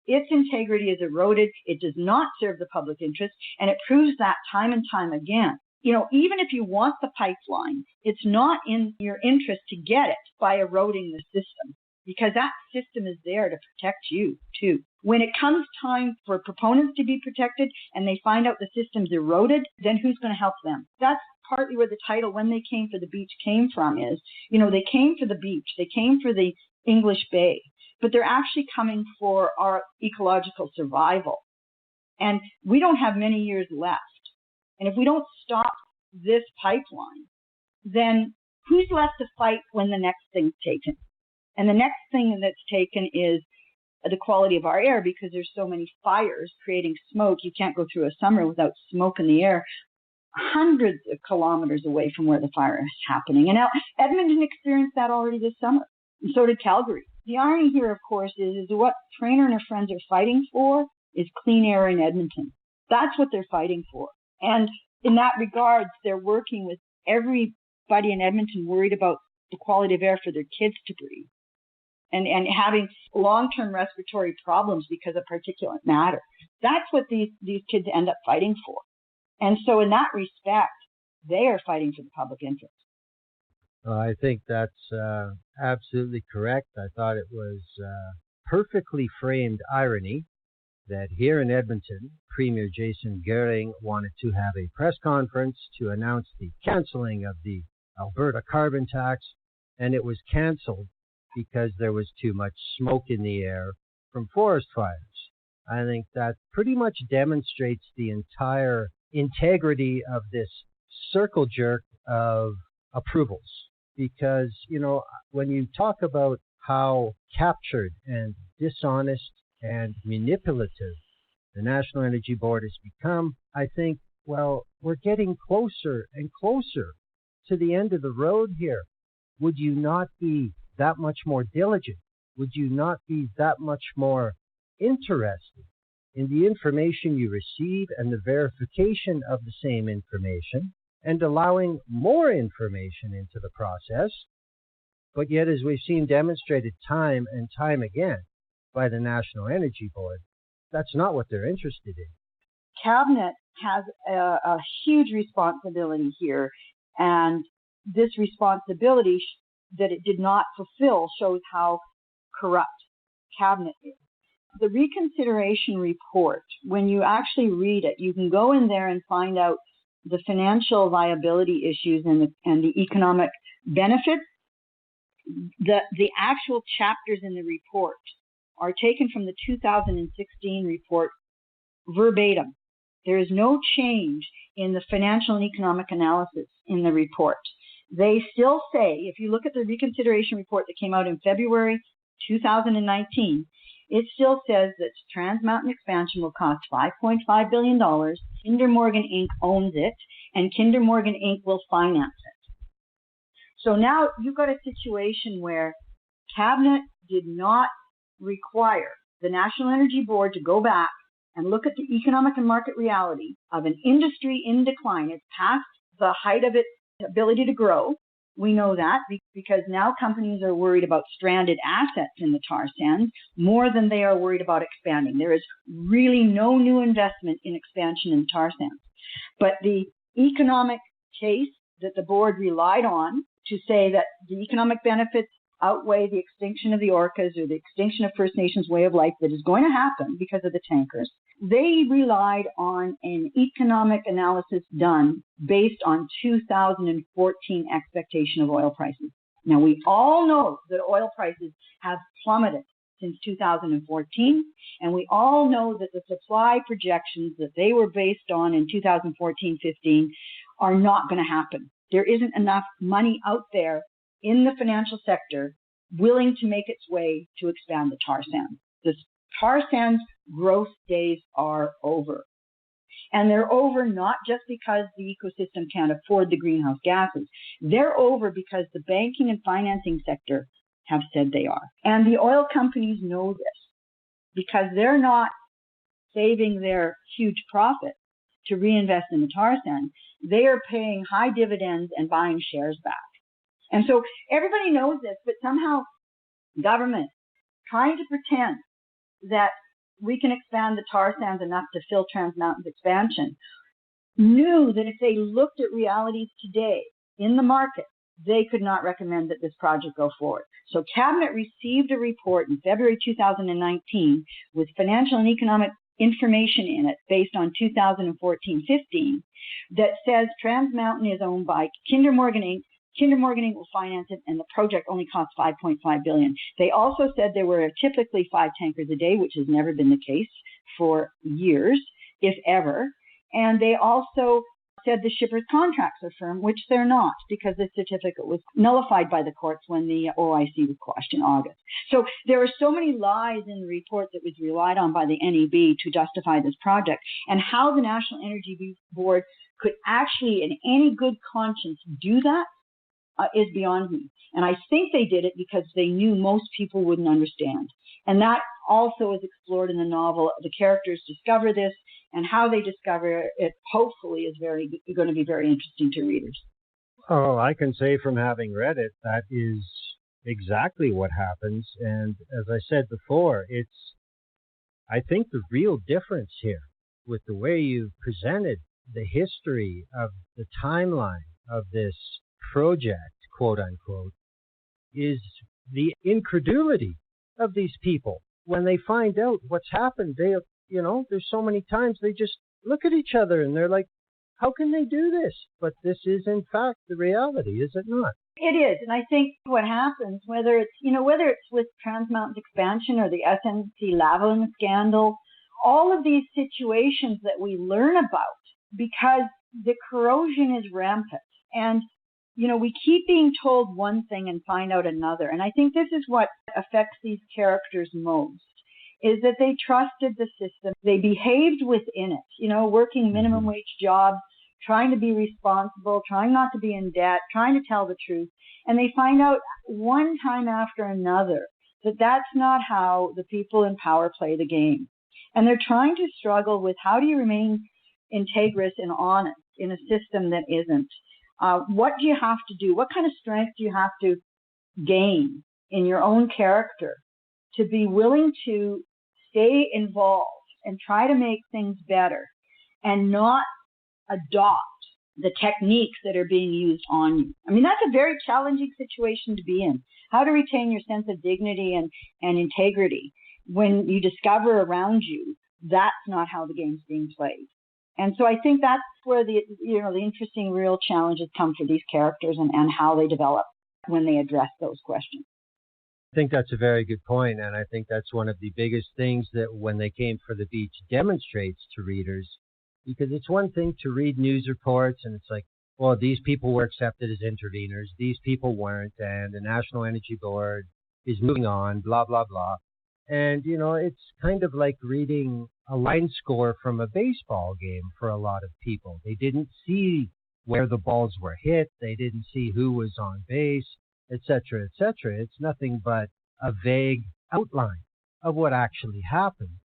Its integrity is eroded. It does not serve the public interest, and it proves that time and time again. You know, even if you want the pipeline, it's not in your interest to get it by eroding the system, because that system is there to protect you, too. When it comes time for proponents to be protected and they find out the system's eroded, then who's going to help them? That's partly where the title, When They Came for the Beach, came from is, you know, they came for the beach, they came for the English Bay, but they're actually coming for our ecological survival. And we don't have many years left. And if we don't stop this pipeline, then who's left to fight when the next thing's taken? And the next thing that's taken is the quality of our air, because there's so many fires creating smoke. You can't go through a summer without smoke in the air, hundreds of kilometers away from where the fire is happening. And now Edmonton experienced that already this summer, and so did Calgary. The irony here, of course, is what Traynor and her friends are fighting for is clean air in Edmonton. That's what they're fighting for. And in that regard, they're working with everybody in Edmonton worried about the quality of air for their kids to breathe and having long-term respiratory problems because of particulate matter. That's what these kids end up fighting for. And so in that respect, they are fighting for the public interest. I think that's absolutely correct. I thought it was perfectly framed irony that here in Edmonton, Premier Jason Goering wanted to have a press conference to announce the canceling of the Alberta carbon tax, and it was canceled because there was too much smoke in the air from forest fires. I think that pretty much demonstrates the entire integrity of this circle jerk of approvals. Because, you know, when you talk about how captured and dishonest and manipulative the National Energy Board has become, I think, well, we're getting closer and closer to the end of the road here. Would you not be that much more diligent? Would you not be that much more interested in the information you receive and the verification of the same information and allowing more information into the process? But yet, as we've seen demonstrated time and time again by the National Energy Board, that's not what they're interested in. Cabinet has a huge responsibility here, and this responsibility that it did not fulfill shows how corrupt Cabinet is. The reconsideration report, when you actually read it, you can go in there and find out the financial viability issues and the economic benefits. The actual chapters in the report are taken from the 2016 report verbatim. There is no change in the financial and economic analysis in the report. They still say, if you look at the reconsideration report that came out in February 2019, it still says that Trans Mountain expansion will cost $5.5 billion. Kinder Morgan Inc. owns it, and Kinder Morgan Inc. will finance it. So now you've got a situation where Cabinet did not require the National Energy Board to go back and look at the economic and market reality of an industry in decline. It's past the height of its ability to grow. We know that because now companies are worried about stranded assets in the tar sands more than they are worried about expanding. There is really no new investment in expansion in tar sands. But the economic case that the board relied on to say that the economic benefits outweigh the extinction of the orcas or the extinction of First Nations way of life that is going to happen because of the tankers. They relied on an economic analysis done based on 2014 expectation of oil prices. Now, we all know that oil prices have plummeted since 2014, and we all know that the supply projections that they were based on in 2014-15 are not going to happen. There isn't enough money out there in the financial sector willing to make its way to expand the tar sands. The tar sands growth days are over. And they're over not just because the ecosystem can't afford the greenhouse gases. They're over because the banking and financing sector have said they are. And the oil companies know this because they're not saving their huge profit to reinvest in the tar sands. They are paying high dividends and buying shares back. And so everybody knows this, but somehow government trying to pretend that we can expand the tar sands enough to fill Trans Mountain's expansion knew that if they looked at realities today in the market, they could not recommend that this project go forward. So Cabinet received a report in February 2019 with financial and economic information in it based on 2014-15 that says Trans Mountain is owned by Kinder Morgan Inc. Kinder Morgan Inc. will finance it, and the project only costs $5.5 billion. They also said there were typically 5 tankers a day, which has never been the case for years, if ever. And they also said the shippers' contracts are firm, which they're not, because the certificate was nullified by the courts when the OIC was quashed in August. So there are so many lies in the report that was relied on by the NEB to justify this project, and how the National Energy Board could actually, in any good conscience, do that is beyond me. And I think they did it because they knew most people wouldn't understand. And that also is explored in the novel. The characters discover this, and how they discover it, hopefully, is going to be very interesting to readers. Oh, I can say from having read it, that is exactly what happens. And as I said before, I think the real difference here with the way you presented the history of the timeline of this project, quote unquote, is the incredulity of these people when they find out what's happened. They, there's so many times they just look at each other and they're like, how can they do this? But this is in fact the reality, is it not? It is, and I think what happens, whether it's with Trans Mountain's expansion or the SNC-Lavalin scandal, all of these situations that we learn about because the corrosion is rampant. And we keep being told one thing and find out another. And I think this is what affects these characters most, is that they trusted the system. They behaved within it, working minimum wage jobs, trying to be responsible, trying not to be in debt, trying to tell the truth. And they find out one time after another that that's not how the people in power play the game. And they're trying to struggle with, how do you remain integrous and honest in a system that isn't? What do you have to do? What kind of strength do you have to gain in your own character to be willing to stay involved and try to make things better and not adopt the techniques that are being used on you? I mean, that's a very challenging situation to be in. How to retain your sense of dignity and integrity when you discover around you that's not how the game's being played. And so I think that's where the interesting real challenges come for these characters and how they develop when they address those questions. I think that's a very good point, and I think that's one of the biggest things that When They Came for the Beach demonstrates to readers, because it's one thing to read news reports and it's like, well, these people were accepted as interveners, these people weren't, and the National Energy Board is moving on, blah, blah, blah. And, it's kind of like reading a line score from a baseball game for a lot of people. They didn't see where the balls were hit. They didn't see who was on base, et cetera, et cetera. It's nothing but a vague outline of what actually happened.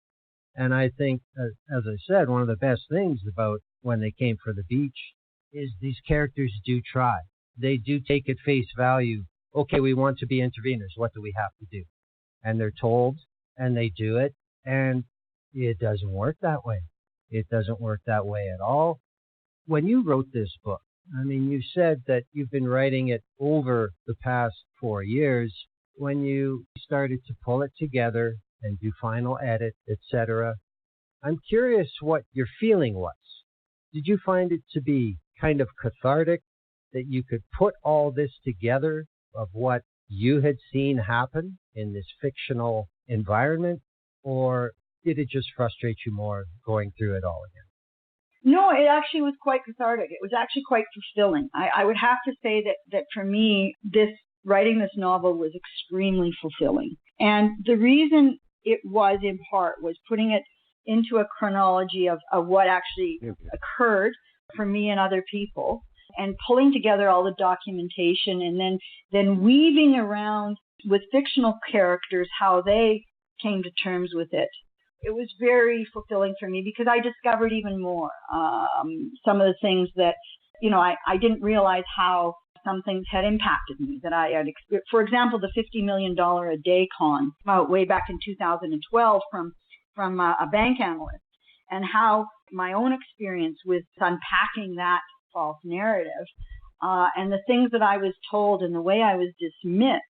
And I think, as I said, one of the best things about When They Came for the Beach is these characters do try. They do take at face value, okay, we want to be interveners. What do we have to do? And they're told, and they do it, and it doesn't work that way. It doesn't work that way at all. When you wrote this book, I mean, you said that you've been writing it over the past 4 years. When you started to pull it together and do final edit, etc., I'm curious what your feeling was. Did you find it to be kind of cathartic that you could put all this together of what you had seen happen in this fictional environment, or did it just frustrate you more going through it all again? No, it actually was quite cathartic. It was actually quite fulfilling. I would have to say that for me, writing this novel was extremely fulfilling. And the reason it was, in part, was putting it into a chronology of what actually occurred for me and other people, and pulling together all the documentation, and then weaving around with fictional characters how they came to terms with it. It was very fulfilling for me because I discovered even more. Some of the things that, I didn't realize how some things had impacted me that I had experienced. For example, the $50 million a day con way back in 2012 from a bank analyst, and how my own experience with unpacking that false narrative and the things that I was told and the way I was dismissed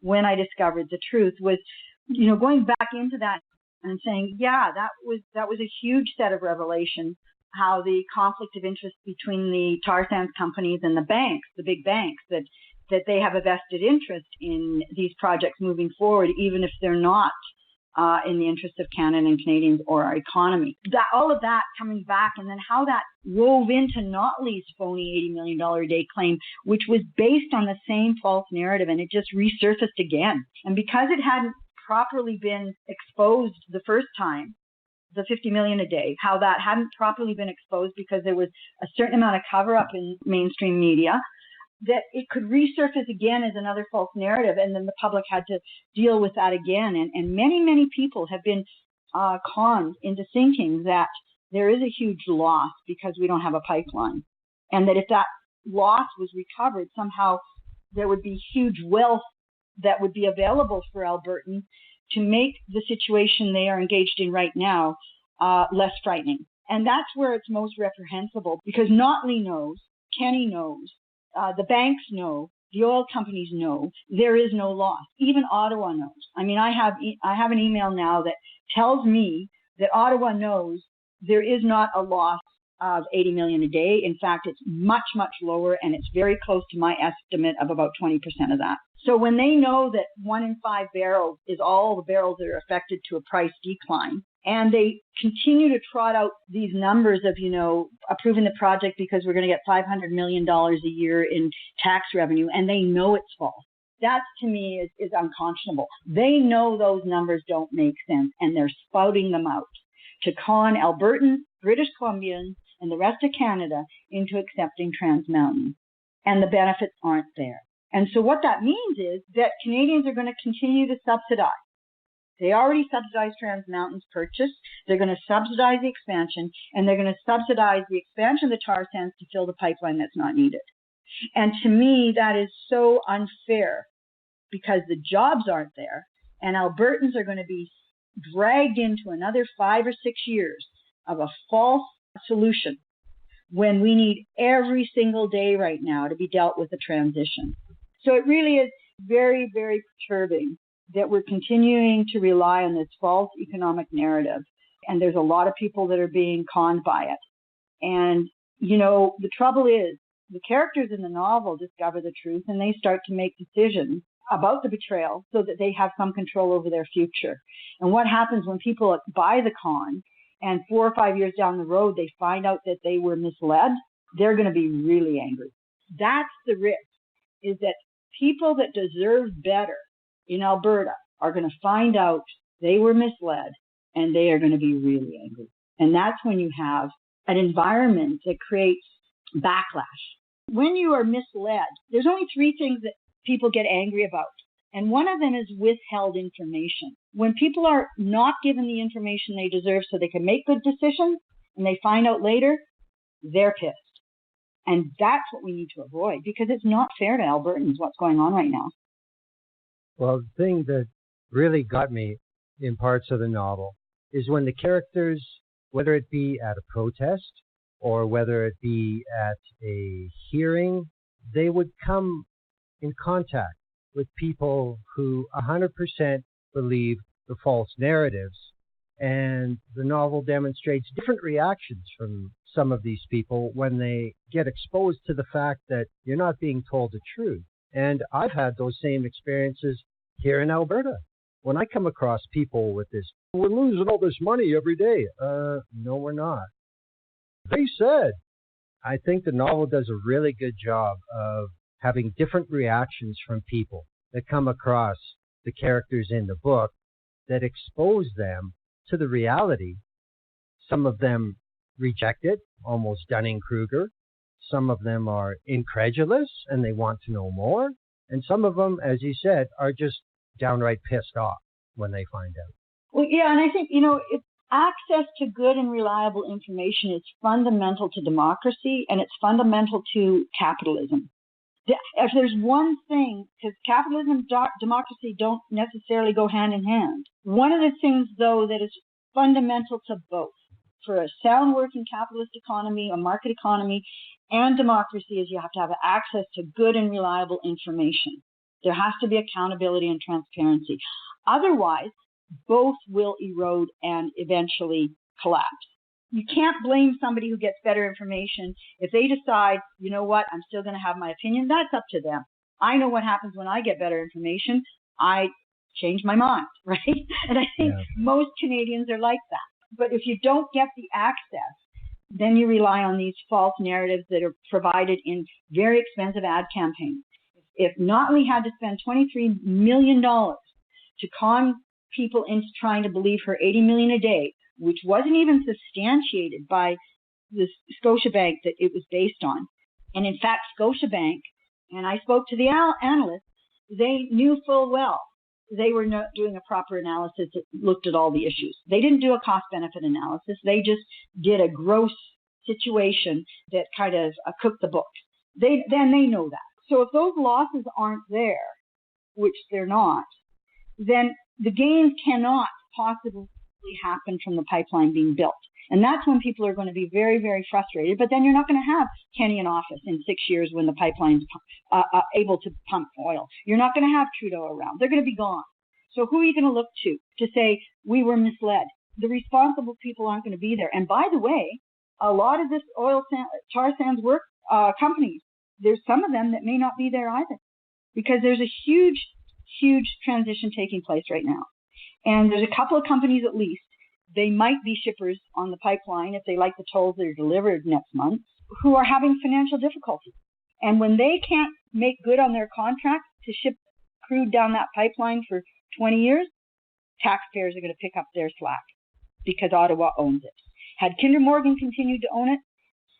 when I discovered the truth was, going back into that and saying, yeah, that was a huge set of revelations, how the conflict of interest between the tar sands companies and the banks, the big banks, that they have a vested interest in these projects moving forward, even if they're not in the interest of Canada and Canadians or our economy. All of that coming back, and then how that wove into Notley's phony $80 million a day claim, which was based on the same false narrative, and it just resurfaced again. And because it hadn't properly been exposed the first time, the $50 million a day, how that hadn't properly been exposed because there was a certain amount of cover-up in mainstream media, that it could resurface again as another false narrative, and then the public had to deal with that again. And many, many people have been conned into thinking that there is a huge loss because we don't have a pipeline, and that if that loss was recovered, somehow there would be huge wealth that would be available for Albertans to make the situation they are engaged in right now less frightening. And that's where it's most reprehensible, because Notley knows, Kenny knows, the banks know, the oil companies know there is no loss. Even Ottawa knows. I mean, I have an email now that tells me that Ottawa knows there is not a loss of 80 million a day. In fact, it's much, much lower, and it's very close to my estimate of about 20% of that. So when they know that 1 in 5 barrels is all the barrels that are affected to a price decline, and they continue to trot out these numbers of, approving the project because we're going to get $500 million a year in tax revenue, and they know it's false. That, to me, is unconscionable. They know those numbers don't make sense, and they're spouting them out to con Albertans, British Columbians, and the rest of Canada into accepting Trans Mountain. And the benefits aren't there. And so what that means is that Canadians are going to continue to subsidize. They already subsidized Trans Mountain's purchase. They're going to subsidize the expansion, and they're going to subsidize the expansion of the tar sands to fill the pipeline that's not needed. And to me, that is so unfair because the jobs aren't there, and Albertans are going to be dragged into another 5 or 6 years of a false solution when we need every single day right now to be dealt with the transition. So it really is very, very perturbing that we're continuing to rely on this false economic narrative. And there's a lot of people that are being conned by it. And, the trouble is the characters in the novel discover the truth and they start to make decisions about the betrayal so that they have some control over their future. And what happens when people buy the con and 4 or 5 years down the road, they find out that they were misled, they're going to be really angry. That's the risk, is that people that deserve better in Alberta are going to find out they were misled and they are going to be really angry. And that's when you have an environment that creates backlash. When you are misled, there's only 3 things that people get angry about. And one of them is withheld information. When people are not given the information they deserve so they can make good decisions and they find out later, they're pissed. And that's what we need to avoid because it's not fair to Albertans what's going on right now. Well, the thing that really got me in parts of the novel is when the characters, whether it be at a protest or whether it be at a hearing, they would come in contact with people who 100% believe the false narratives. And the novel demonstrates different reactions from some of these people when they get exposed to the fact that you're not being told the truth. And I've had those same experiences here in Alberta. When I come across people with this, we're losing all this money every day. No, we're not. They said, I think the novel does a really good job of having different reactions from people that come across the characters in the book that expose them to the reality. Some of them reject it, almost Dunning-Kruger. Some of them are incredulous and they want to know more. And some of them, as you said, are just downright pissed off when they find out. Well, yeah, and I think, access to good and reliable information is fundamental to democracy and it's fundamental to capitalism. If there's one thing, because capitalism and democracy don't necessarily go hand in hand. One of the things, though, that is fundamental to both, for a sound working capitalist economy, a market economy, and democracy is you have to have access to good and reliable information. There has to be accountability and transparency. Otherwise, both will erode and eventually collapse. You can't blame somebody who gets better information. If they decide, you know what, I'm still going to have my opinion, that's up to them. I know what happens when I get better information. I change my mind, right? And I think most Canadians are like that. But if you don't get the access, then you rely on these false narratives that are provided in very expensive ad campaigns. If Notley had to spend $23 million to con people into trying to believe her $80 million a day, which wasn't even substantiated by the Scotiabank that it was based on. And in fact, Scotiabank, and I spoke to the analysts, they knew full well they were not doing a proper analysis that looked at all the issues. They didn't do a cost-benefit analysis. They just did a gross situation that kind of cooked the books. They know that. So if those losses aren't there, which they're not, then the gains cannot possibly happen from the pipeline being built. And that's when people are going to be very, very frustrated. But then you're not going to have Kenny in office in 6 years when the pipeline's able to pump oil. You're not going to have Trudeau around. They're going to be gone. So who are you going to look to say, we were misled? The responsible people aren't going to be there. And by the way, a lot of this tar sands work companies, there's some of them that may not be there either, because there's a huge transition taking place right now. And there's a couple of companies at least, they might be shippers on the pipeline if they like the tolls that are delivered next month, who are having financial difficulty. And when they can't make good on their contract to ship crude down that pipeline for 20 years, taxpayers are going to pick up their slack because Ottawa owns it. Had Kinder Morgan continued to own it,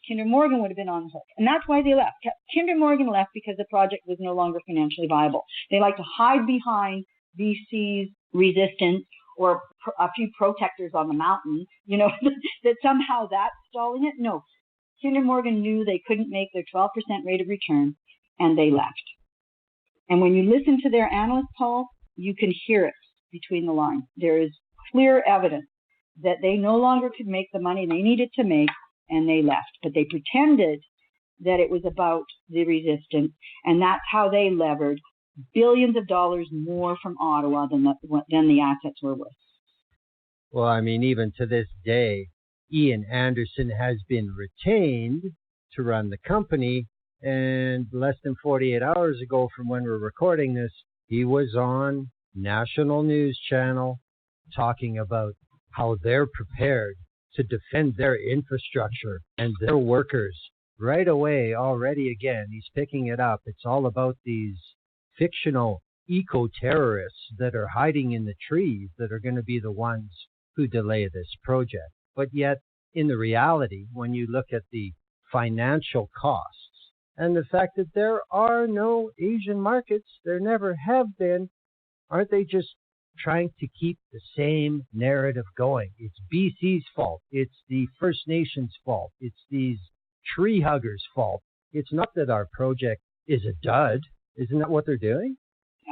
Kinder Morgan would have been on the hook. And that's why they left. Kinder Morgan left because the project was no longer financially viable. They like to hide behind BC's resistance or a few protectors on the mountain, that somehow that's stalling it. No, Kinder Morgan knew they couldn't make their 12% rate of return, and they left. And when you listen to their analyst poll, you can hear it between the lines. There is clear evidence that they no longer could make the money they needed to make, and they left. But they pretended that it was about the resistance, and that's how they levered billions of dollars more from Ottawa than the assets were worth. Well, I mean, even to this day, Ian Anderson has been retained to run the company, and less than 48 hours ago from when we're recording this, he was on national news channel talking about how they're prepared to defend their infrastructure and their workers. Right away, already again, he's picking it up. It's all about these fictional eco-terrorists that are hiding in the trees that are going to be the ones who delay this project. But yet, in the reality, when you look at the financial costs and the fact that there are no Asian markets, there never have been, aren't they just trying to keep the same narrative going? It's BC's fault. It's the First Nations' fault. It's these tree huggers' fault. It's not that our project is a dud. Isn't that what they're doing?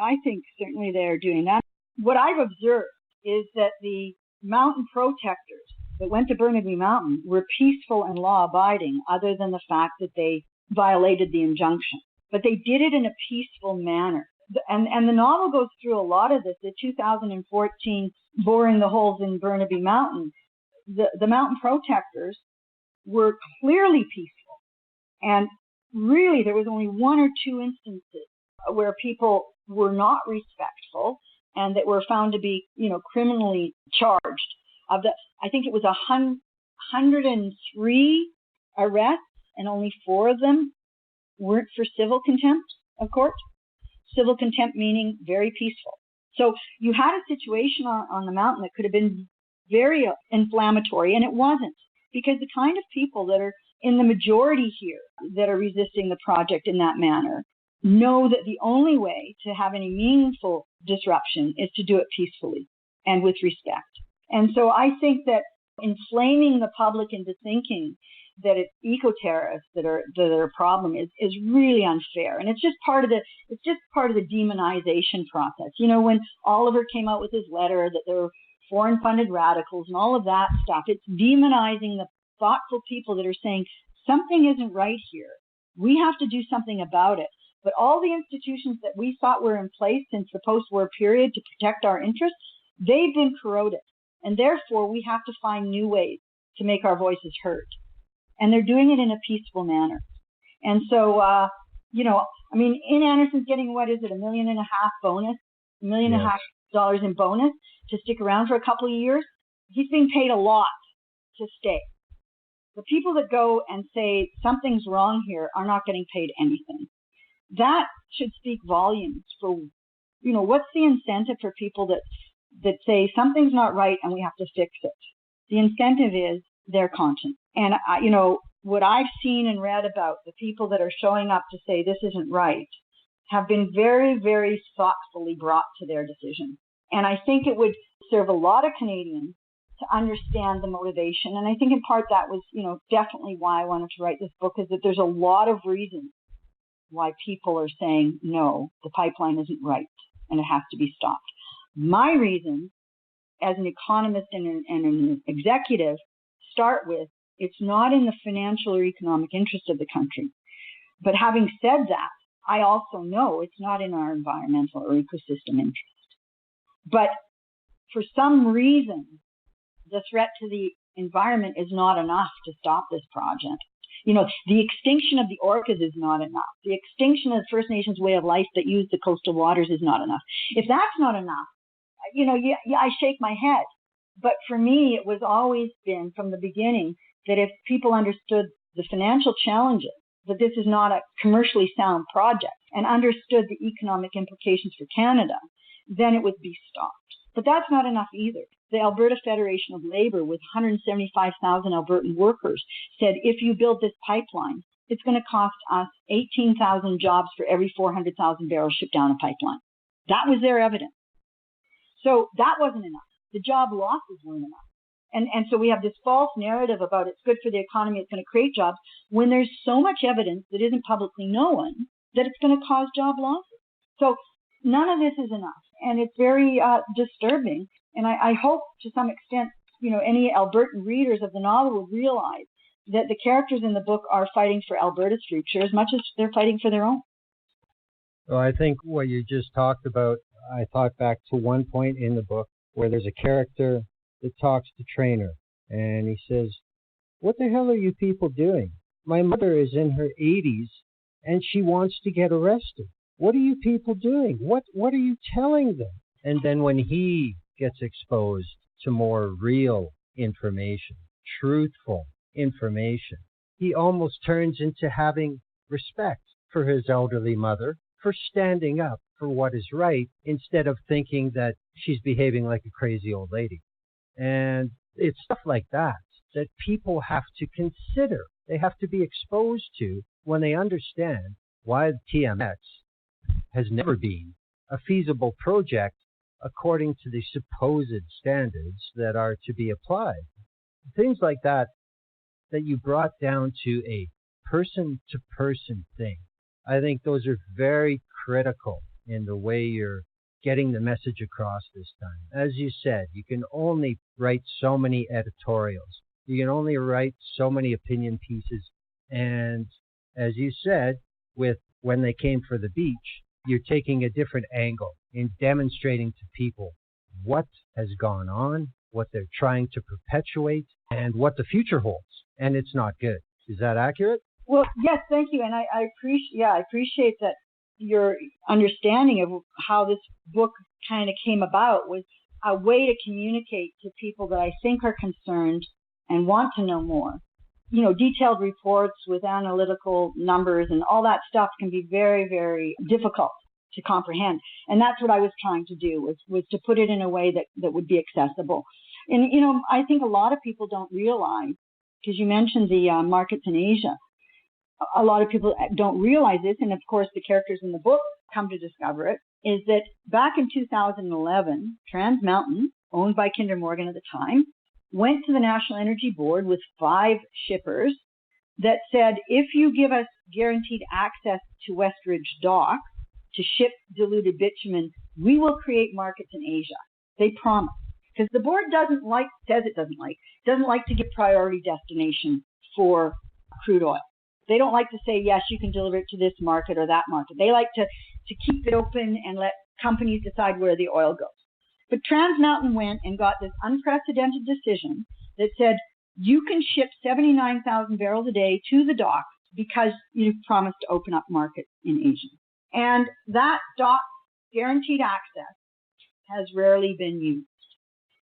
I think certainly they're doing that. What I've observed is that the mountain protectors that went to Burnaby Mountain were peaceful and law-abiding, other than the fact that they violated the injunction. But they did it in a peaceful manner. And the novel goes through a lot of this. The 2014 boring the holes in Burnaby Mountain, the mountain protectors were clearly peaceful. And really, there was only one or two instances where people were not respectful and that were found to be, criminally charged. I think it was 103 arrests, and only 4 of them weren't for civil contempt of court. Civil contempt meaning very peaceful. So you had a situation on the mountain that could have been very inflammatory, and it wasn't, because the kind of people that are in the majority here that are resisting the project in that manner know that the only way to have any meaningful disruption is to do it peacefully and with respect. And so I think that inflaming the public into thinking that it's eco-terrorists that are a problem is really unfair. And it's just part of the demonization process. When Oliver came out with his letter that there were foreign funded radicals and all of that stuff, it's demonizing the thoughtful people that are saying something isn't right here. We have to do something about it. But all the institutions that we thought were in place since the post-war period to protect our interests, they've been corroded. And therefore, we have to find new ways to make our voices heard. And they're doing it in a peaceful manner. And so, Ian Anderson's getting, what is it, $1.5 million bonus, $1.5 million in bonus to stick around for a couple of years. He's being paid a lot to stay. The people that go and say something's wrong here are not getting paid anything. That should speak volumes for, what's the incentive for people that say something's not right and we have to fix it? The incentive is their conscience. And, what I've seen and read about the people that are showing up to say this isn't right have been very, very thoughtfully brought to their decision. And I think it would serve a lot of Canadians to understand the motivation. And I think in part that was, definitely why I wanted to write this book, is that there's a lot of reasons why people are saying, no, the pipeline isn't right and it has to be stopped. My reasons as an economist and an executive start with, it's not in the financial or economic interest of the country. But having said that, I also know it's not in our environmental or ecosystem interest. But for some reason, the threat to the environment is not enough to stop this project. You know, the extinction of the orcas is not enough. The extinction of the First Nations way of life that use the coastal waters is not enough. If that's not enough, you know, I shake my head. But for me, it was always been from the beginning that if people understood the financial challenges, that this is not a commercially sound project, and understood the economic implications for Canada, then it would be stopped. But that's not enough either. The Alberta Federation of Labor, with 175,000 Albertan workers, said if you build this pipeline, it's going to cost us 18,000 jobs for every 400,000 barrels shipped down a pipeline. That was their evidence. So that wasn't enough. The job losses weren't enough. And so we have this false narrative about it's good for the economy, it's going to create jobs, when there's so much evidence that isn't publicly known that it's going to cause job losses. So none of this is enough. And it's very disturbing. And I hope to some extent, you know, any Albertan readers of the novel will realize that the characters in the book are fighting for Alberta's future as much as they're fighting for their own. Well, I think what you just talked about, I thought back to one point in the book where there's a character that talks to Trainer, and he says, "What the hell are you people doing? My mother is in her 80s, and she wants to get arrested. What are you people doing? What are you telling them?" And then when he gets exposed to more real information, truthful information, he almost turns into having respect for his elderly mother for standing up for what is right instead of thinking that she's behaving like a crazy old lady. And it's stuff like that that people have to consider. They have to be exposed to when they understand why the TMX has never been a feasible project according to the supposed standards that are to be applied. Things like that you brought down to a person-to-person thing. I think those are very critical in the way you're getting the message across this time. As you said, you can only write so many editorials. You can only write so many opinion pieces. And as you said, with When They Came for the Beach, you're taking a different angle in demonstrating to people what has gone on, what they're trying to perpetuate, and what the future holds. And it's not good. Is that accurate? Well, yes, thank you. And I appreciate that your understanding of how this book kind of came about was a way to communicate to people that I think are concerned and want to know more. You know, detailed reports with analytical numbers and all that stuff can be very, very difficult to comprehend. And that's what I was trying to do, was to put it in a way that would be accessible. And, you know, I think a lot of people don't realize, because you mentioned the markets in Asia, a lot of people don't realize this, and of course the characters in the book come to discover it, is that back in 2011, Trans Mountain, owned by Kinder Morgan at the time, went to the National Energy Board with 5 shippers that said, if you give us guaranteed access to Westridge Dock to ship diluted bitumen, we will create markets in Asia. They promised. Because the board doesn't like to give priority destination for crude oil. They don't like to say, yes, you can deliver it to this market or that market. They like to keep it open and let companies decide where the oil goes. But Trans Mountain went and got this unprecedented decision that said, you can ship 79,000 barrels a day to the dock because you promised to open up markets in Asia. And that dock guaranteed access has rarely been used.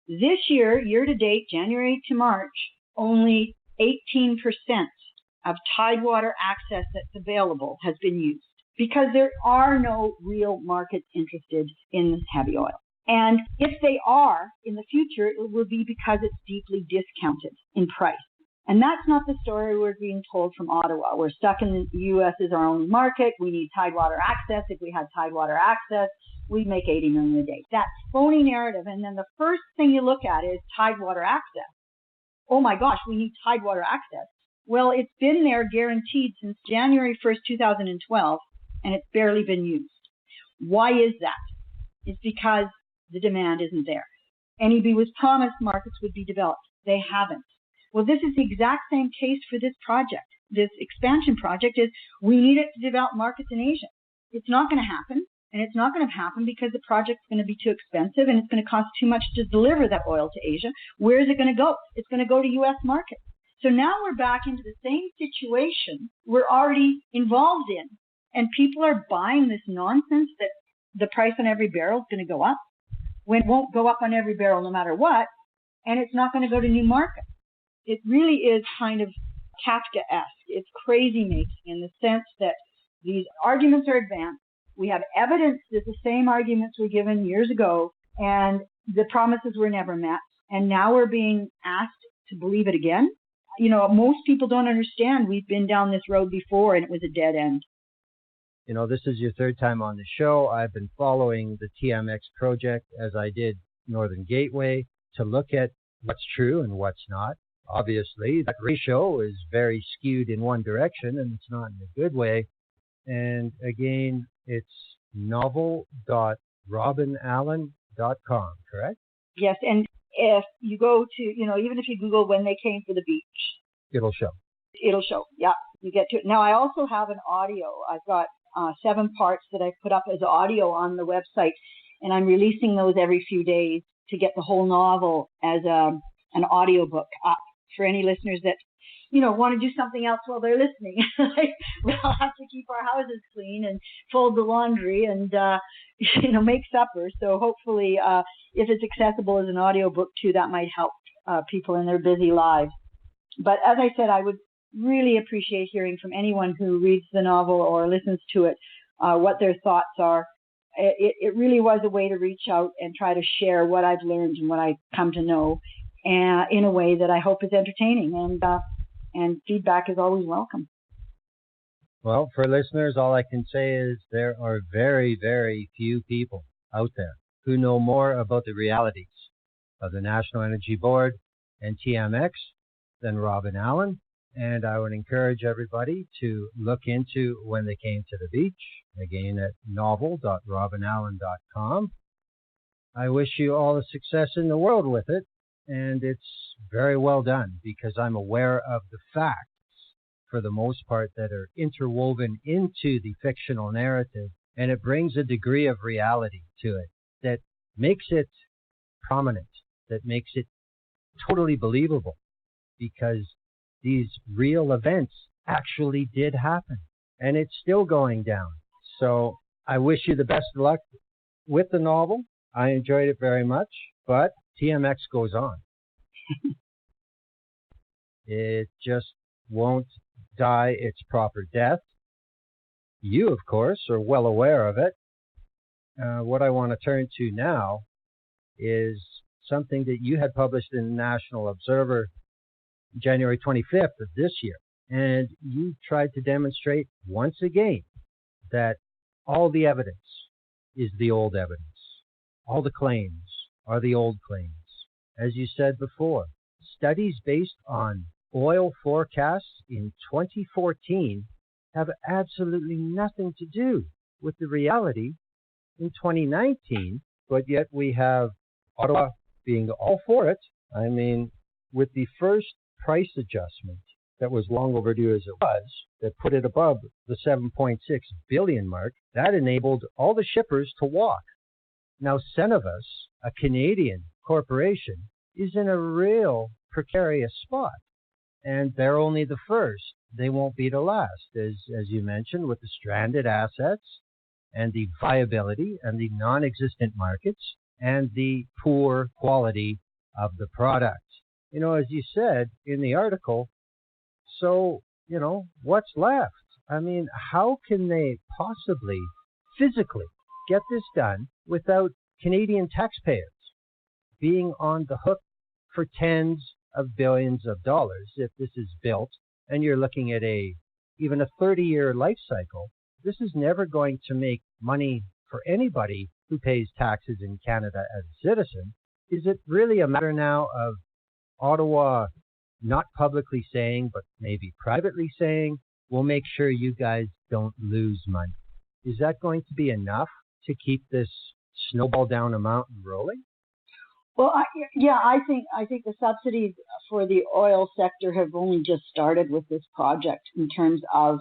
This year, year to date, January to March, only 18% of tidewater access that's available has been used because there are no real markets interested in heavy oil. And if they are in the future, it will be because it's deeply discounted in price. And that's not the story we're being told from Ottawa. We're stuck in the U.S. is our only market. We need tidewater access. If we had tidewater access, we'd make $80 million a day. That phony narrative. And then the first thing you look at is tidewater access. Oh my gosh, we need tidewater access. Well, it's been there guaranteed since January 1st, 2012, and it's barely been used. Why is that? It's because the demand isn't there. NEB was promised markets would be developed. They haven't. Well, this is the exact same case for this project. This expansion project is we need it to develop markets in Asia. It's not going to happen And it's not going to happen because the project's going to be too expensive and it's going to cost too much to deliver that oil to Asia. Where is it going to go? It's going to go to U.S. markets. So now we're back into the same situation we're already involved in. And people are buying this nonsense that the price on every barrel is going to go up, when it won't go up on every barrel no matter what, and it's not going to go to new markets. It really is kind of Kafka-esque. It's crazy making in the sense that these arguments are advanced. We have evidence that the same arguments were given years ago, and the promises were never met. And now we're being asked to believe it again. You know, most people don't understand. We've been down this road before, and it was a dead end. You know, this is your third time on the show. I've been following the TMX project as I did Northern Gateway to look at what's true and what's not. Obviously, that ratio is very skewed in one direction, and it's not in a good way. And again, it's novel.robynallan.com, correct? Yes, and if you go to, you know, even if you Google when they came to the beach, it'll show. It'll show, yeah. You get to it. Now, I also have an audio. I've got 7 parts that I put up as audio on the website, and I'm releasing those every few days to get the whole novel as an audio book up for any listeners that, you know, want to do something else while they're listening. We'll have to keep our houses clean and fold the laundry and, you know, make supper. So hopefully, if it's accessible as an audio book too, that might help people in their busy lives. But as I said, I would really appreciate hearing from anyone who reads the novel or listens to it, what their thoughts are. It really was a way to reach out and try to share what I've learned and what I've come to know in a way that I hope is entertaining. And feedback is always welcome. Well, for listeners, all I can say is there are very, very few people out there who know more about the realities of the National Energy Board and TMX than Robyn Allan. And I would encourage everybody to look into When They Came to the Beach, again at novel.robynallan.com. I wish you all the success in the world with it, and it's very well done because I'm aware of the facts, for the most part, that are interwoven into the fictional narrative, and it brings a degree of reality to it that makes it prominent, that makes it totally believable, because these real events actually did happen, and it's still going down. So I wish you the best of luck with the novel. I enjoyed it very much, but TMX goes on. It just won't die its proper death. You, of course, are well aware of it. What I want to turn to now is something that you had published in the National Observer January 25th of this year. And you tried to demonstrate once again that all the evidence is the old evidence. All the claims are the old claims. As you said before, studies based on oil forecasts in 2014 have absolutely nothing to do with the reality in 2019, but yet we have Ottawa being all for it. I mean, with the first price adjustment that was long overdue as it was, that put it above the 7.6 billion mark, that enabled all the shippers to walk. Now, Cenovus, a Canadian corporation, is in a real precarious spot, and they're only the first. They won't be the last, as you mentioned, with the stranded assets and the viability and the non-existent markets and the poor quality of the product. You know, as you said in the article, so, you know, what's left? I mean, how can they possibly physically get this done without Canadian taxpayers being on the hook for tens of billions of dollars if this is built and you're looking at even a 30-year life cycle? This is never going to make money for anybody who pays taxes in Canada as a citizen. Is it really a matter now of Ottawa not publicly saying, but maybe privately saying, we'll make sure you guys don't lose money? Is that going to be enough to keep this snowball down a mountain rolling? Well, I think the subsidies for the oil sector have only just started with this project in terms of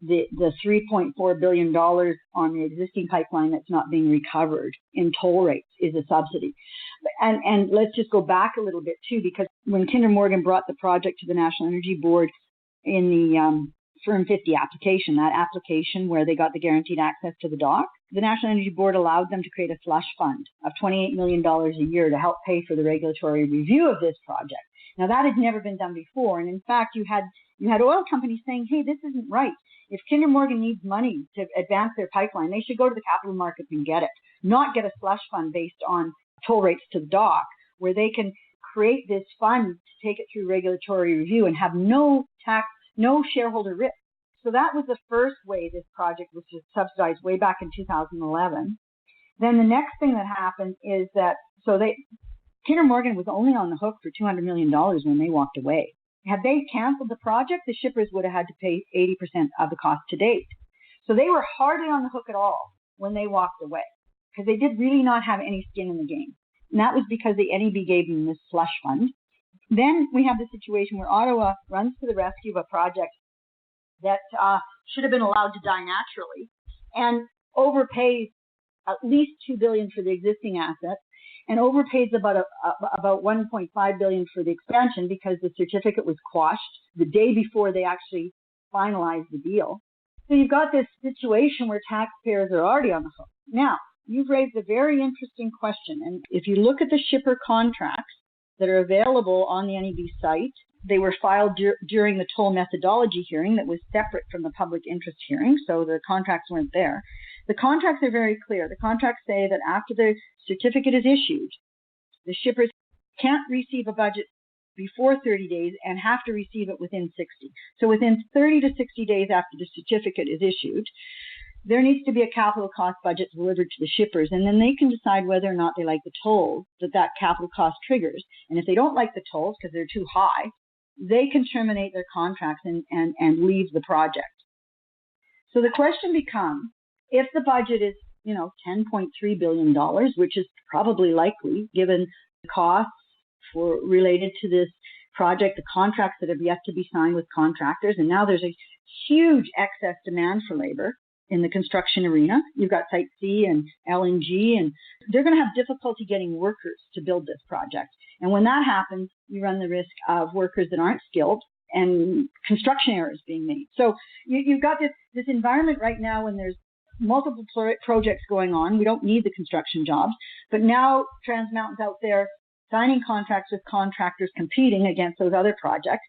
the $3.4 billion on the existing pipeline that's not being recovered in toll rates is a subsidy. And let's just go back a little bit too, because when Kinder Morgan brought the project to the National Energy Board in the Firm 50 application, that application where they got the guaranteed access to the dock, the National Energy Board allowed them to create a slush fund of $28 million a year to help pay for the regulatory review of this project. Now, that had never been done before. And in fact, you had oil companies saying, hey, this isn't right. If Kinder Morgan needs money to advance their pipeline, they should go to the capital markets and get it, not get a slush fund based on toll rates to the dock, where they can create this fund to take it through regulatory review and have no shareholder risk. So that was the first way this project was just subsidized way back in 2011. Then the next thing that happened is that, Kinder Morgan was only on the hook for $200 million when they walked away. Had they canceled the project, the shippers would have had to pay 80% of the cost to date. So they were hardly on the hook at all when they walked away, because they did really not have any skin in the game. And that was because the NEB gave them this slush fund. Then we have the situation where Ottawa runs to the rescue of a project that should have been allowed to die naturally and overpays at least $2 billion for the existing assets and overpays about $1.5 billion for the expansion because the certificate was quashed the day before they actually finalized the deal. So you've got this situation where taxpayers are already on the hook. Now, you've raised a very interesting question. And if you look at the shipper contracts that are available on the NEB site, they were filed during the toll methodology hearing that was separate from the public interest hearing, so the contracts weren't there. The contracts are very clear. The contracts say that after the certificate is issued, the shippers can't receive a budget before 30 days and have to receive it within 60. So within 30 to 60 days after the certificate is issued, there needs to be a capital cost budget delivered to the shippers, and then they can decide whether or not they like the tolls that capital cost triggers. And if they don't like the tolls because they're too high, they can terminate their contracts and leave the project. So the question becomes, if the budget is, $10.3 billion, which is probably likely given the costs related to this project, the contracts that have yet to be signed with contractors, and now there's a huge excess demand for labor in the construction arena. You've got Site C and LNG, and they're going to have difficulty getting workers to build this project. And when that happens, you run the risk of workers that aren't skilled and construction errors being made. So you've got this environment right now when there's multiple projects going on. We don't need the construction jobs, but now Trans Mountain's out there signing contracts with contractors competing against those other projects.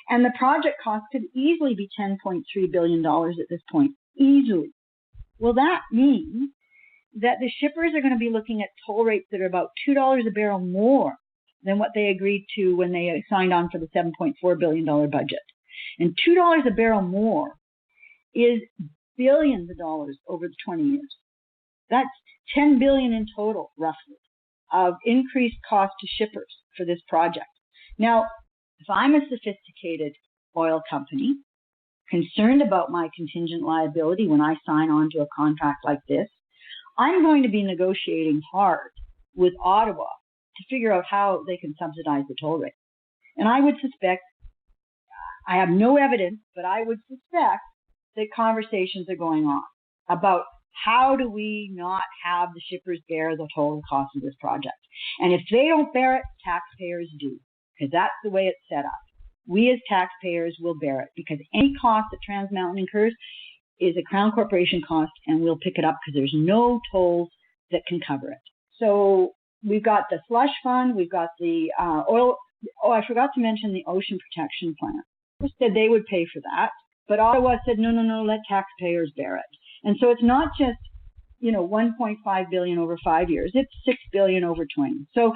And the project cost could easily be $10.3 billion at this point. Easily. Well, that means that the shippers are going to be looking at toll rates that are about $2 a barrel more than what they agreed to when they signed on for the $7.4 billion budget. And $2 a barrel more is billions of dollars over the 20 years. That's $10 billion in total, roughly, of increased cost to shippers for this project. Now, if I'm a sophisticated oil company concerned about my contingent liability when I sign on to a contract like this, I'm going to be negotiating hard with Ottawa to figure out how they can subsidize the toll rate. And I would suspect, I have no evidence, but I would suspect that conversations are going on about how do we not have the shippers bear the total cost of this project. And if they don't bear it, taxpayers do, because that's the way it's set up. We as taxpayers will bear it because any cost that Trans Mountain incurs is a Crown Corporation cost, and we'll pick it up because there's no tolls that can cover it. So we've got the slush fund, we've got the oil. Oh, I forgot to mention the ocean protection plan. They said they would pay for that, but Ottawa said no, let taxpayers bear it. And so it's not just $1.5 billion over 5 years; it's $6 billion over 20. So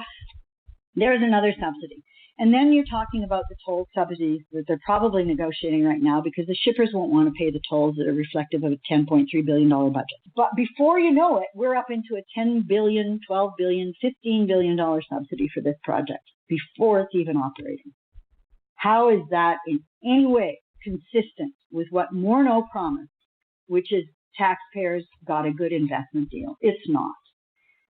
there's another subsidy. And then you're talking about the toll subsidies that they're probably negotiating right now because the shippers won't want to pay the tolls that are reflective of a $10.3 billion budget. But before you know it, we're up into a $10 billion, $12 billion, $15 billion subsidy for this project before it's even operating. How is that in any way consistent with what Morneau promised, which is taxpayers got a good investment deal? It's not.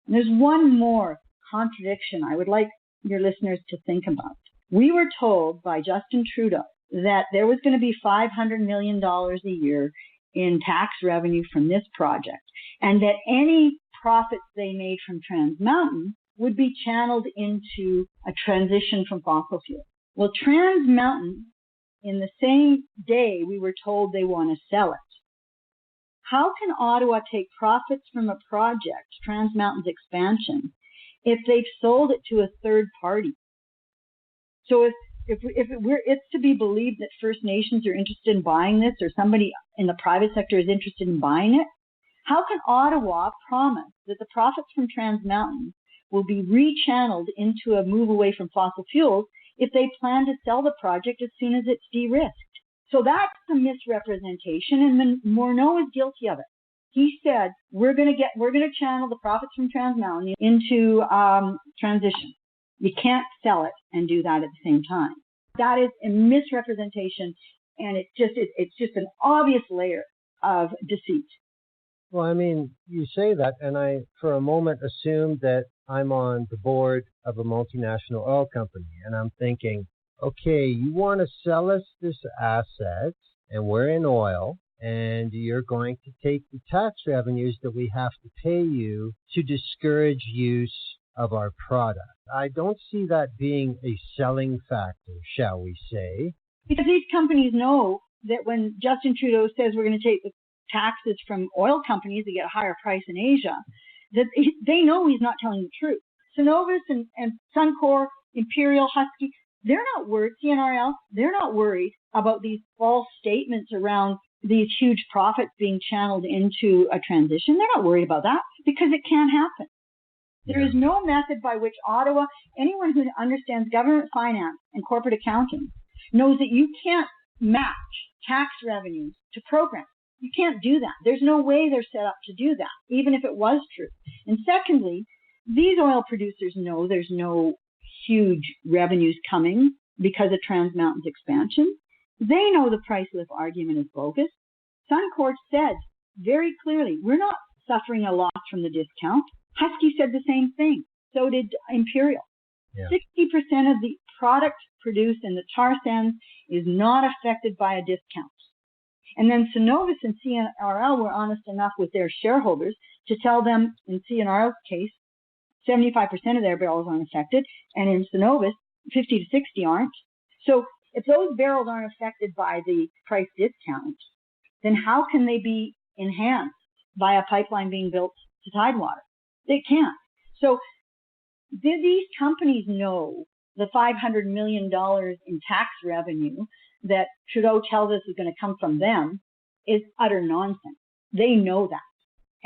And there's one more contradiction I would like your listeners to think about. We were told by Justin Trudeau that there was going to be $500 million a year in tax revenue from this project, and that any profits they made from Trans Mountain would be channeled into a transition from fossil fuel. Well, Trans Mountain, in the same day we were told they want to sell it. How can Ottawa take profits from a project, Trans Mountain's expansion, if they've sold it to a third party? So it's to be believed that First Nations are interested in buying this, or somebody in the private sector is interested in buying it, how can Ottawa promise that the profits from Trans Mountain will be rechanneled into a move away from fossil fuels if they plan to sell the project as soon as it's de-risked? So that's the misrepresentation, and Morneau is guilty of it. He said, we're going to channel the profits from Trans Mountain into transition. You can't sell it and do that at the same time. That is a misrepresentation, and it's just an obvious layer of deceit. Well, I mean, you say that, and I, for a moment, assumed that I'm on the board of a multinational oil company, and I'm thinking, okay, you want to sell us this asset, and we're in oil, and you're going to take the tax revenues that we have to pay you to discourage use of our product. I don't see that being a selling factor, shall we say. Because these companies know that when Justin Trudeau says we're going to take the taxes from oil companies to get a higher price in Asia, that they know he's not telling the truth. Cenovus and Suncor, Imperial, Husky, they're not worried, CNRL, they're not worried about these false statements around these huge profits being channeled into a transition. They're not worried about that because it can't happen. There is no method by which Ottawa, anyone who understands government finance and corporate accounting, knows that you can't match tax revenues to programs. You can't do that. There's no way they're set up to do that, even if it was true. And secondly, these oil producers know there's no huge revenues coming because of Trans Mountain's expansion. They know the price lift argument is bogus. Suncor said very clearly, we're not suffering a loss from the discount. Husky said the same thing. So did Imperial. 60% of the product produced in the tar sands is not affected by a discount. And then Cenovus and CNRL were honest enough with their shareholders to tell them, in CNRL's case, 75% of their barrels aren't affected, and in Cenovus, 50 to 60 aren't. So if those barrels aren't affected by the price discount, then how can they be enhanced by a pipeline being built to Tidewater? They can't. So these companies know the $500 million in tax revenue that Trudeau tells us is going to come from them is utter nonsense. They know that.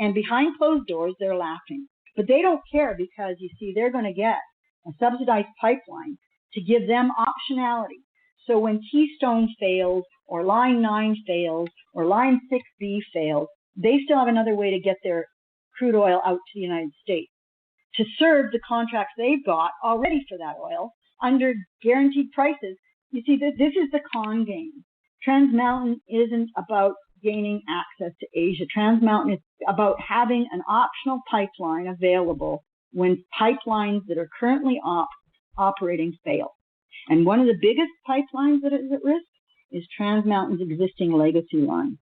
And behind closed doors, they're laughing. But they don't care because, you see, they're going to get a subsidized pipeline to give them optionality. So when Keystone fails, or Line 9 fails, or Line 6B fails, they still have another way to get their crude oil out to the United States to serve the contracts they've got already for that oil under guaranteed prices. You see, this is the con game. Trans Mountain isn't about gaining access to Asia. Trans Mountain is about having an optional pipeline available when pipelines that are currently operating fail. And one of the biggest pipelines that is at risk is Trans Mountain's existing legacy line.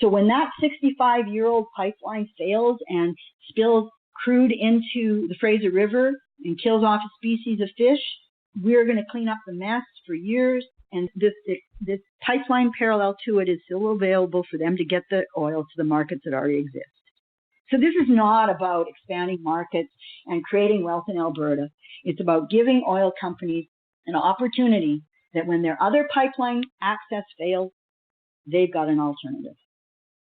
So when that 65-year-old pipeline fails and spills crude into the Fraser River and kills off a species of fish, we're going to clean up the mess for years. And this pipeline parallel to it is still available for them to get the oil to the markets that already exist. So this is not about expanding markets and creating wealth in Alberta. It's about giving oil companies an opportunity that when their other pipeline access fails, they've got an alternative.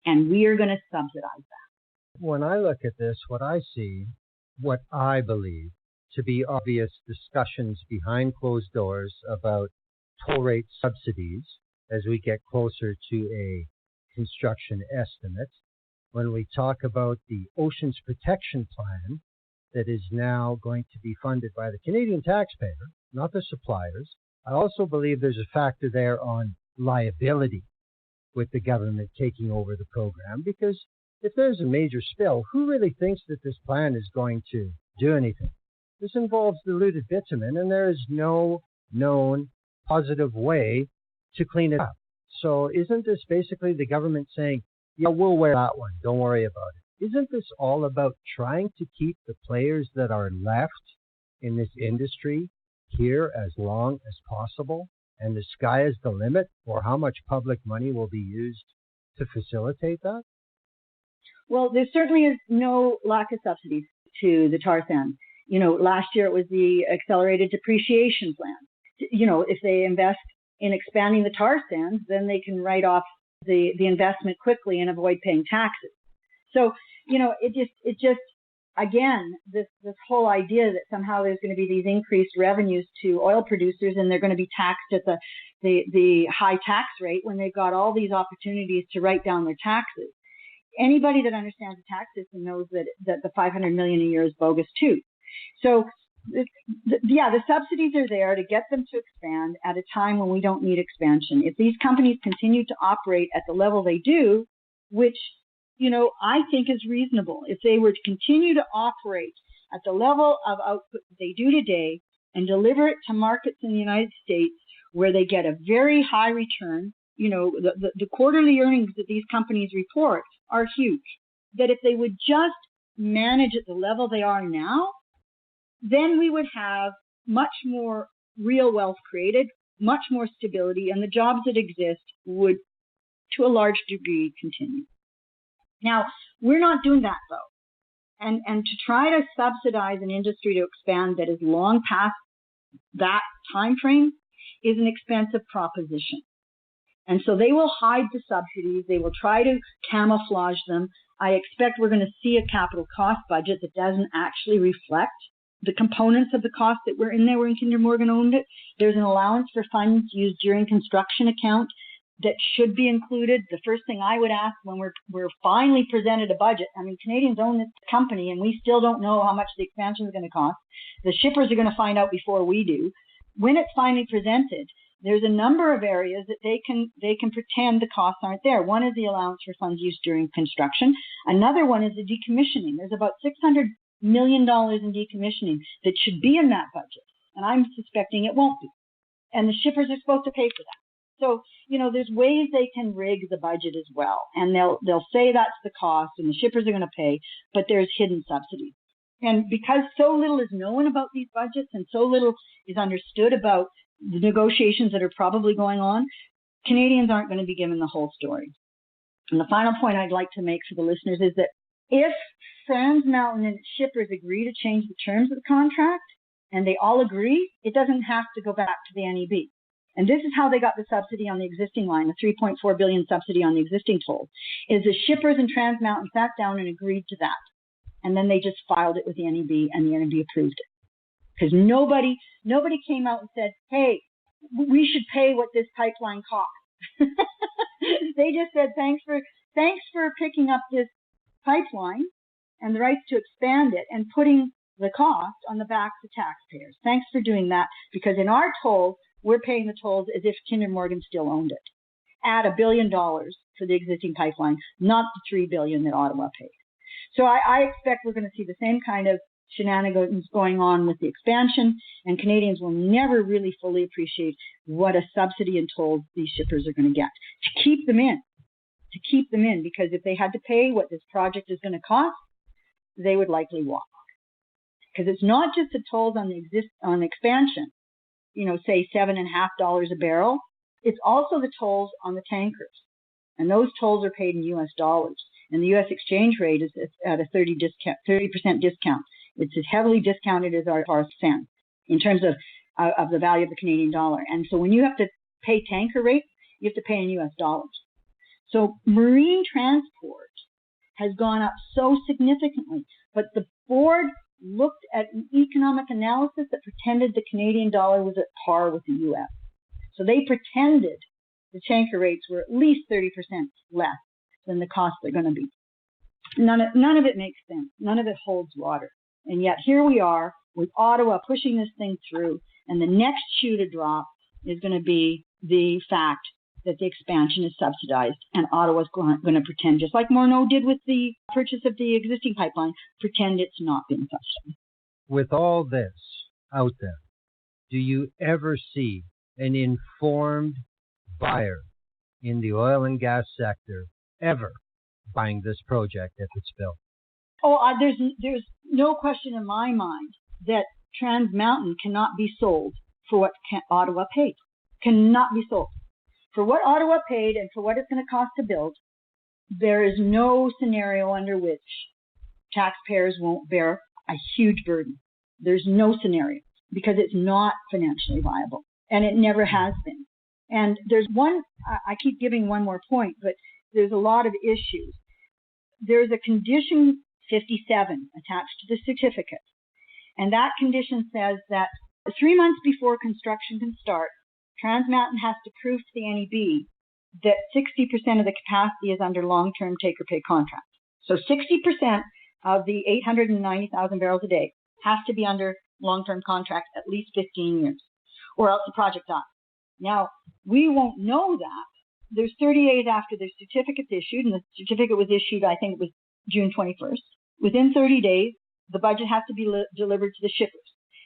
And we are going to subsidize that. When I look at this, what I see, what I believe to be obvious discussions behind closed doors about toll rate subsidies as we get closer to a construction estimate. When we talk about the Oceans Protection Plan that is now going to be funded by the Canadian taxpayer, not the suppliers, I also believe there's a factor there on liability with the government taking over the program, because if there's a major spill, who really thinks that this plan is going to do anything? This involves diluted bitumen, and there is no known positive way to clean it up. So isn't this basically the government saying, yeah, we'll wear that one, don't worry about it? Isn't this all about trying to keep the players that are left in this industry here as long as possible? And the sky is the limit for how much public money will be used to facilitate that? Well, there certainly is no lack of subsidies to the tar sands. Last year it was the accelerated depreciation plan. If they invest in expanding the tar sands, then they can write off the investment quickly and avoid paying taxes. So, it just again, this whole idea that somehow there's going to be these increased revenues to oil producers and they're going to be taxed at the high tax rate when they've got all these opportunities to write down their taxes. Anybody that understands the tax system knows that the $500 million a year is bogus too. So, the subsidies are there to get them to expand at a time when we don't need expansion. If these companies continue to operate at the level they do, which, I think is reasonable, if they were to continue to operate at the level of output that they do today and deliver it to markets in the United States where they get a very high return, the quarterly earnings that these companies report are huge, that if they would just manage at the level they are now, then we would have much more real wealth created, much more stability, and the jobs that exist would, to a large degree, continue. Now, we're not doing that, though. And to try to subsidize an industry to expand that is long past that time frame is an expensive proposition. And so they will hide the subsidies. They will try to camouflage them. I expect we're going to see a capital cost budget that doesn't actually reflect the components of the cost that were in there when Kinder Morgan owned it. There's an allowance for funds used during construction account that should be included. The first thing I would ask when we're finally presented a budget, Canadians own this company and we still don't know how much the expansion is going to cost. The shippers are going to find out before we do. When it's finally presented, there's a number of areas that they can pretend the costs aren't there. One is the allowance for funds used during construction. Another one is the decommissioning. There's about $600 million in decommissioning that should be in that budget, and I'm suspecting it won't be. And the shippers are supposed to pay for that. So, there's ways they can rig the budget as well, and they'll say that's the cost, and the shippers are going to pay, but there's hidden subsidies. And because so little is known about these budgets and so little is understood about the negotiations that are probably going on, Canadians aren't going to be given the whole story. And the final point I'd like to make for the listeners is that if Trans Mountain and its shippers agree to change the terms of the contract, and they all agree, it doesn't have to go back to the NEB. And this is how they got the subsidy on the existing line, the $3.4 billion subsidy on the existing toll, is the shippers and Trans Mountain sat down and agreed to that. And then they just filed it with the NEB, and the NEB approved it. Because nobody came out and said, hey, we should pay what this pipeline costs. They just said, thanks for picking up this pipeline and the rights to expand it and putting the cost on the backs of taxpayers. Thanks for doing that, because in our tolls, we're paying the tolls as if Kinder Morgan still owned it. Add $1 billion for the existing pipeline, not the $3 billion that Ottawa paid. So I expect we're going to see the same kind of shenanigans going on with the expansion, and Canadians will never really fully appreciate what a subsidy and tolls these shippers are going to get to keep them in. Because if they had to pay what this project is going to cost, they would likely walk. Because it's not just the tolls on the expansion, say $7.50 a barrel. It's also the tolls on the tankers, and those tolls are paid in U.S. dollars. And the U.S. exchange rate is at a 30% discount. It's as heavily discounted as our cent in terms of the value of the Canadian dollar. And so when you have to pay tanker rate, you have to pay in U.S. dollars. So marine transport has gone up so significantly, but the board looked at an economic analysis that pretended the Canadian dollar was at par with the U.S. So they pretended the tanker rates were at least 30% less than the cost they're going to be. None of it makes sense. None of it holds water. And yet here we are with Ottawa pushing this thing through, and the next shoe to drop is going to be the fact that the expansion is subsidized, and Ottawa's going to pretend, just like Morneau did with the purchase of the existing pipeline, pretend it's not being subsidized. With all this out there, do you ever see an informed buyer in the oil and gas sector ever buying this project if it's built. Oh, there's no question in my mind that Trans Mountain cannot be sold for what Ottawa paid. Cannot be sold. For what Ottawa paid and for what it's going to cost to build, there is no scenario under which taxpayers won't bear a huge burden. There's no scenario because it's not financially viable, and it never has been. And there's one, I keep giving one more point, but there's a lot of issues. There's a condition 57 attached to the certificate, and that condition says that 3 months before construction can start, Trans Mountain has to prove to the NEB that 60% of the capacity is under long-term take-or-pay contract. So 60% of the 890,000 barrels a day has to be under long-term contract at least 15 years, or else the project dies. Now, we won't know that. There's 30 days after the certificate's issued, and the certificate was issued, I think it was June 21st. Within 30 days, the budget has to be delivered to the shippers.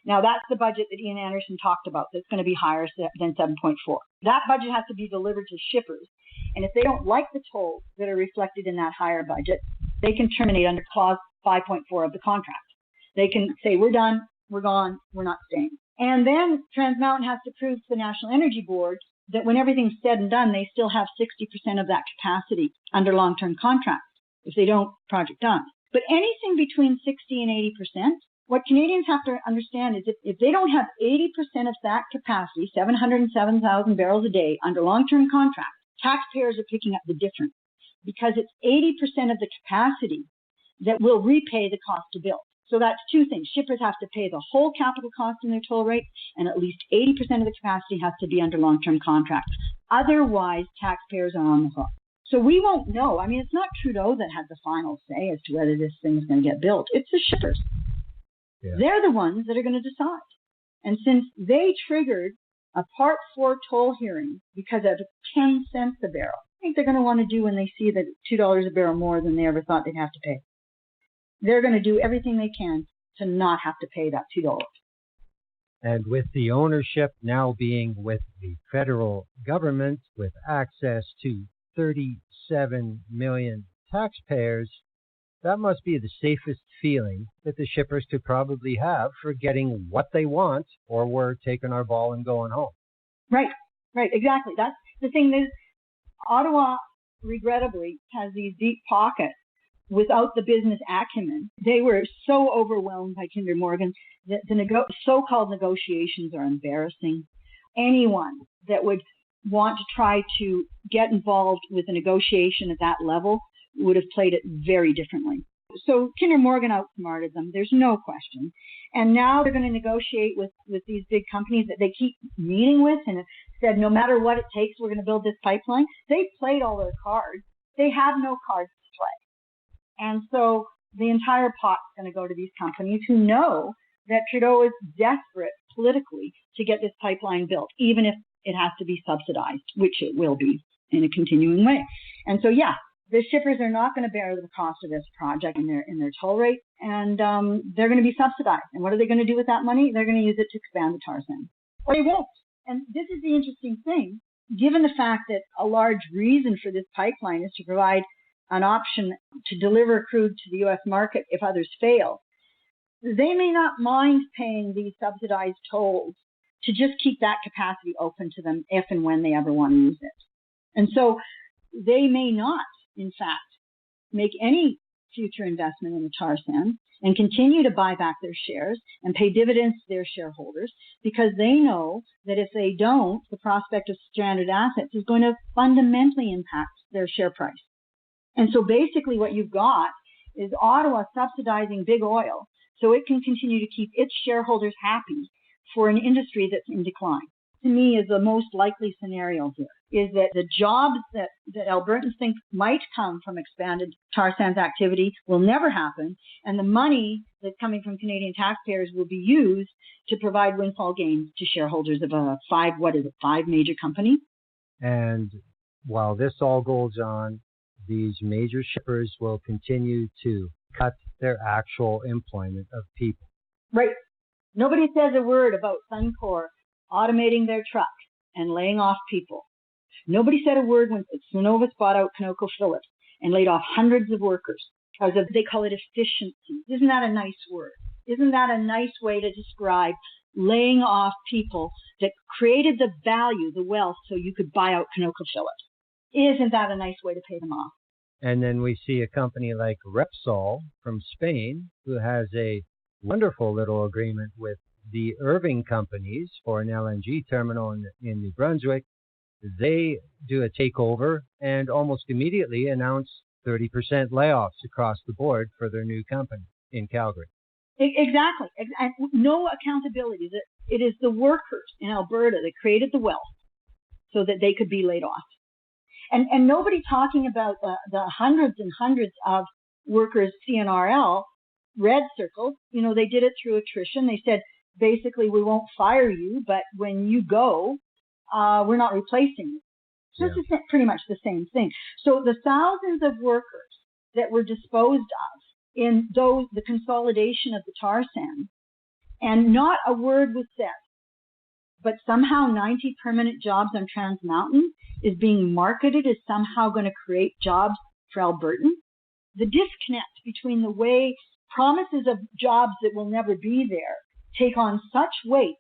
Now, that's the budget that Ian Anderson talked about that's going to be higher than 7.4. That budget has to be delivered to shippers. And if they don't like the tolls that are reflected in that higher budget, they can terminate under clause 5.4 of the contract. They can say, we're done, we're gone, we're not staying. And then Trans Mountain has to prove to the National Energy Board that when everything's said and done, they still have 60% of that capacity under long-term contract. If they don't, project done. But anything between 60 and 80%, what Canadians have to understand is if they don't have 80% of that capacity, 707,000 barrels a day under long-term contract, taxpayers are picking up the difference because it's 80% of the capacity that will repay the cost to build. So that's two things. Shippers have to pay the whole capital cost in their toll rate, and at least 80% of the capacity has to be under long-term contract. Otherwise, taxpayers are on the hook. So we won't know. I mean, it's not Trudeau that has the final say as to whether this thing is going to get built. It's the shippers. Yeah. They're the ones that are going to decide. And since they triggered a Part 4 toll hearing because of 10 cents a barrel, I think they're going to want to do when they see that $2 a barrel more than they ever thought they'd have to pay. They're going to do everything they can to not have to pay that $2. And with the ownership now being with the federal government, with access to 37 million taxpayers, that must be the safest feeling that the shippers could probably have for getting what they want, or we're taking our ball and going home. Right, exactly. That's the thing is, Ottawa, regrettably, has these deep pockets without the business acumen. They were so overwhelmed by Kinder Morgan that the so-called negotiations are embarrassing. Anyone that would want to try to get involved with a negotiation at that level would have played it very differently. So Kinder Morgan outsmarted them, there's no question. And now they're going to negotiate with these big companies that they keep meeting with and have said, no matter what it takes, we're going to build this pipeline. They've played all their cards. They have no cards to play. And so the entire pot's going to go to these companies who know that Trudeau is desperate politically to get this pipeline built, even if it has to be subsidized, which it will be in a continuing way. And so, yeah, the shippers are not going to bear the cost of this project in their toll rate, and they're going to be subsidized. And what are they going to do with that money? They're going to use it to expand the tar sands. Or they won't. And this is the interesting thing, given the fact that a large reason for this pipeline is to provide an option to deliver crude to the U.S. market if others fail. They may not mind paying these subsidized tolls to just keep that capacity open to them if and when they ever want to use it. And so they may not, in fact, make any future investment in the tar sands and continue to buy back their shares and pay dividends to their shareholders because they know that if they don't, the prospect of stranded assets is going to fundamentally impact their share price. And so basically what you've got is Ottawa subsidizing big oil so it can continue to keep its shareholders happy for an industry that's in decline. To me, is the most likely scenario here, is that the jobs that Albertans think might come from expanded tar sands activity will never happen, and the money that's coming from Canadian taxpayers will be used to provide windfall gains to shareholders of five major companies. And while this all goes on, these major shippers will continue to cut their actual employment of people. Right. Nobody says a word about Suncor automating their truck and laying off people. Nobody said a word when Cenovus bought out ConocoPhillips and laid off hundreds of workers because of, they call it efficiency. Isn't that a nice word? Isn't that a nice way to describe laying off people that created the value, the wealth, so you could buy out ConocoPhillips? Isn't that a nice way to pay them off? And then we see a company like Repsol from Spain, who has a wonderful little agreement with the Irving companies for an LNG terminal in New Brunswick. They do a takeover and almost immediately announce 30% layoffs across the board for their new company in Calgary. Exactly. No accountability. It is the workers in Alberta that created the wealth so that they could be laid off. And nobody talking about the hundreds and hundreds of workers, CNRL, red circles, they did it through attrition. They said, basically, we won't fire you, but when you go, we're not replacing you. So It's pretty much the same thing. So the thousands of workers that were disposed of in the consolidation of the tar sands, and not a word was said, but somehow 90 permanent jobs on Trans Mountain is being marketed as somehow going to create jobs for Albertans. The disconnect between the way promises of jobs that will never be there take on such weight,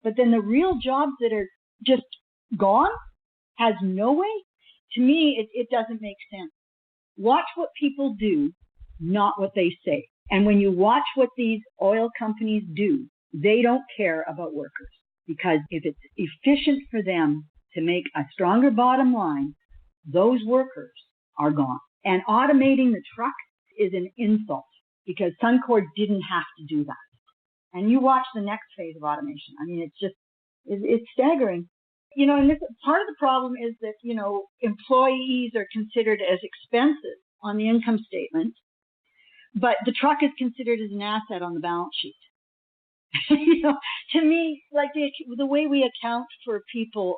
but then the real jobs that are just gone has no weight. To me, it doesn't make sense. Watch what people do, not what they say. And when you watch what these oil companies do, they don't care about workers, because if it's efficient for them to make a stronger bottom line, those workers are gone. And automating the truck is an insult, because Suncor didn't have to do that. And you watch the next phase of automation. I mean, it's staggering. And this part of the problem is that, employees are considered as expenses on the income statement, but the truck is considered as an asset on the balance sheet. To me, like the way we account for people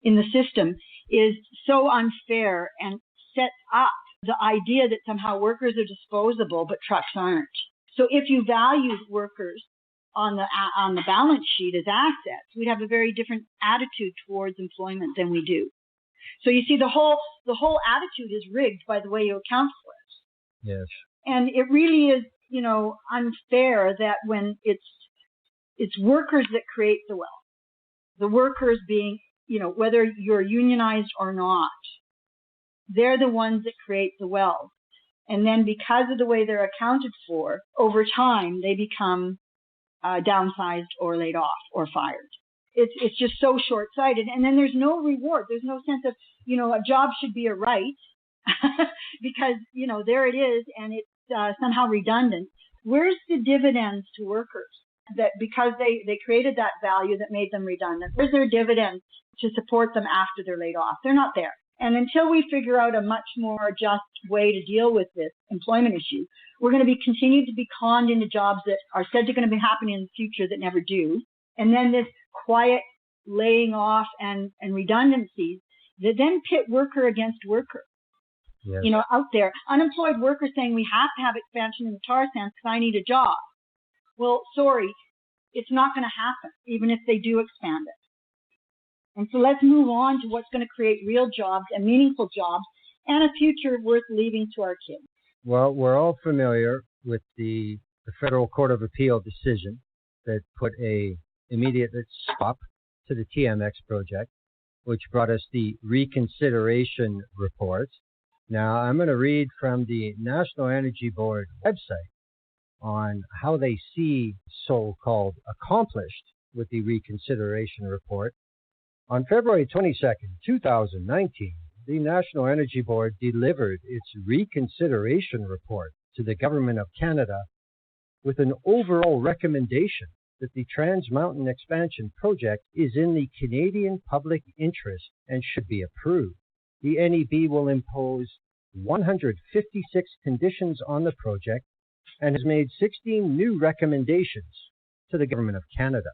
in the system is so unfair and sets up the idea that somehow workers are disposable, but trucks aren't. So if you valued workers on the balance sheet as assets, we'd have a very different attitude towards employment than we do. So you see, the whole attitude is rigged by the way you account for it. Yes. And it really is, unfair that when it's workers that create the wealth, the workers being, whether you're unionized or not, they're the ones that create the wealth. And then because of the way they're accounted for, over time, they become downsized or laid off or fired. It's just so short-sighted. And then there's no reward. There's no sense of, a job should be a right because, there it is and it's somehow redundant. Where's the dividends to workers that because they created that value that made them redundant? Where's their dividends to support them after they're laid off? They're not there. And until we figure out a much more just way to deal with this employment issue, we're going to continue to be conned into jobs that are said to going to be happening in the future that never do. And then this quiet laying off and redundancies that then pit worker against worker. Yes. Out there, unemployed workers saying we have to have expansion in the tar sands because I need a job. Well, sorry, it's not going to happen, even if they do expand it. And so let's move on to what's going to create real jobs and meaningful jobs and a future worth leaving to our kids. Well, we're all familiar with the Federal Court of Appeal decision that put a immediate stop to the TMX project, which brought us the reconsideration report. Now, I'm going to read from the National Energy Board website on how they see so-called accomplished with the reconsideration report. On February 22nd, 2019, the National Energy Board delivered its reconsideration report to the Government of Canada with an overall recommendation that the Trans Mountain Expansion project is in the Canadian public interest and should be approved. The NEB will impose 156 conditions on the project and has made 16 new recommendations to the Government of Canada.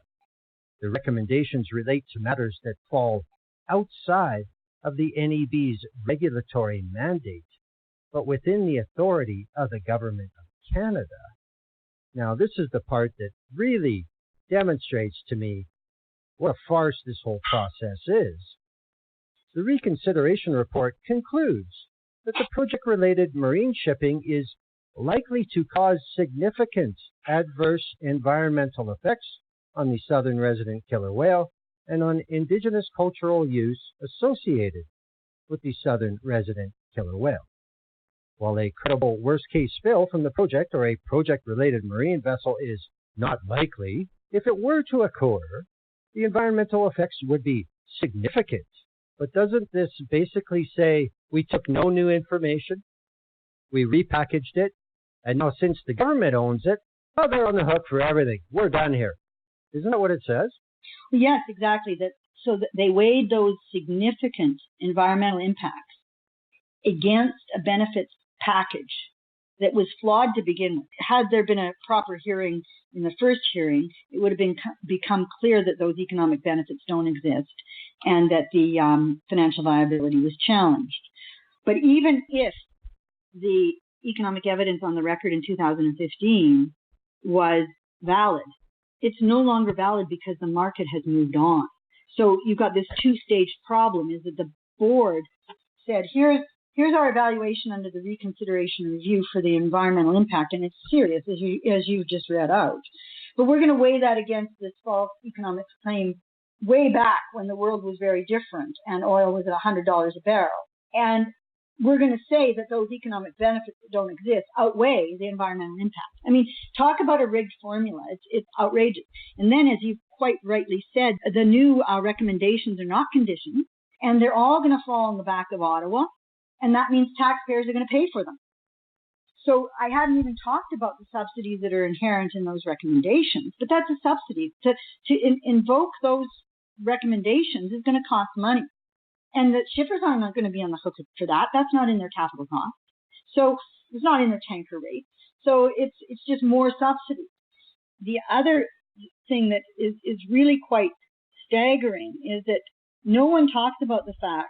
The recommendations relate to matters that fall outside of the NEB's regulatory mandate, but within the authority of the Government of Canada. Now, this is the part that really demonstrates to me what a farce this whole process is. The reconsideration report concludes that the project-related marine shipping is likely to cause significant adverse environmental effects on the southern resident killer whale and on indigenous cultural use associated with the southern resident killer whale. While a credible worst-case spill from the project or a project-related marine vessel is not likely, if it were to occur, the environmental effects would be significant. But doesn't this basically say we took no new information, we repackaged it, and now since the government owns it, well, they're on the hook for everything. We're done here. Isn't that what it says? Yes, exactly. So that they weighed those significant environmental impacts against a benefits package that was flawed to begin with. Had there been a proper hearing in the first hearing, it would have become clear that those economic benefits don't exist and that the financial viability was challenged. But even if the economic evidence on the record in 2015 was valid, it's no longer valid because the market has moved on. So you've got this two-stage problem, is that the board said, here's our evaluation under the reconsideration review for the environmental impact, and it's serious, as you just read out. But we're going to weigh that against this false economic claim way back when the world was very different and oil was at $100 a barrel. And we're going to say that those economic benefits that don't exist outweigh the environmental impact. I mean, talk about a rigged formula. It's outrageous. And then, as you quite rightly said, the new recommendations are not conditions, and they're all going to fall on the back of Ottawa, and that means taxpayers are going to pay for them. So I hadn't even talked about the subsidies that are inherent in those recommendations, but that's a subsidy. To invoke those recommendations is going to cost money. And the shippers are not going to be on the hook for that. That's not in their capital cost. So it's not in their tanker rate. So it's just more subsidies. The other thing that is really quite staggering is that no one talks about the fact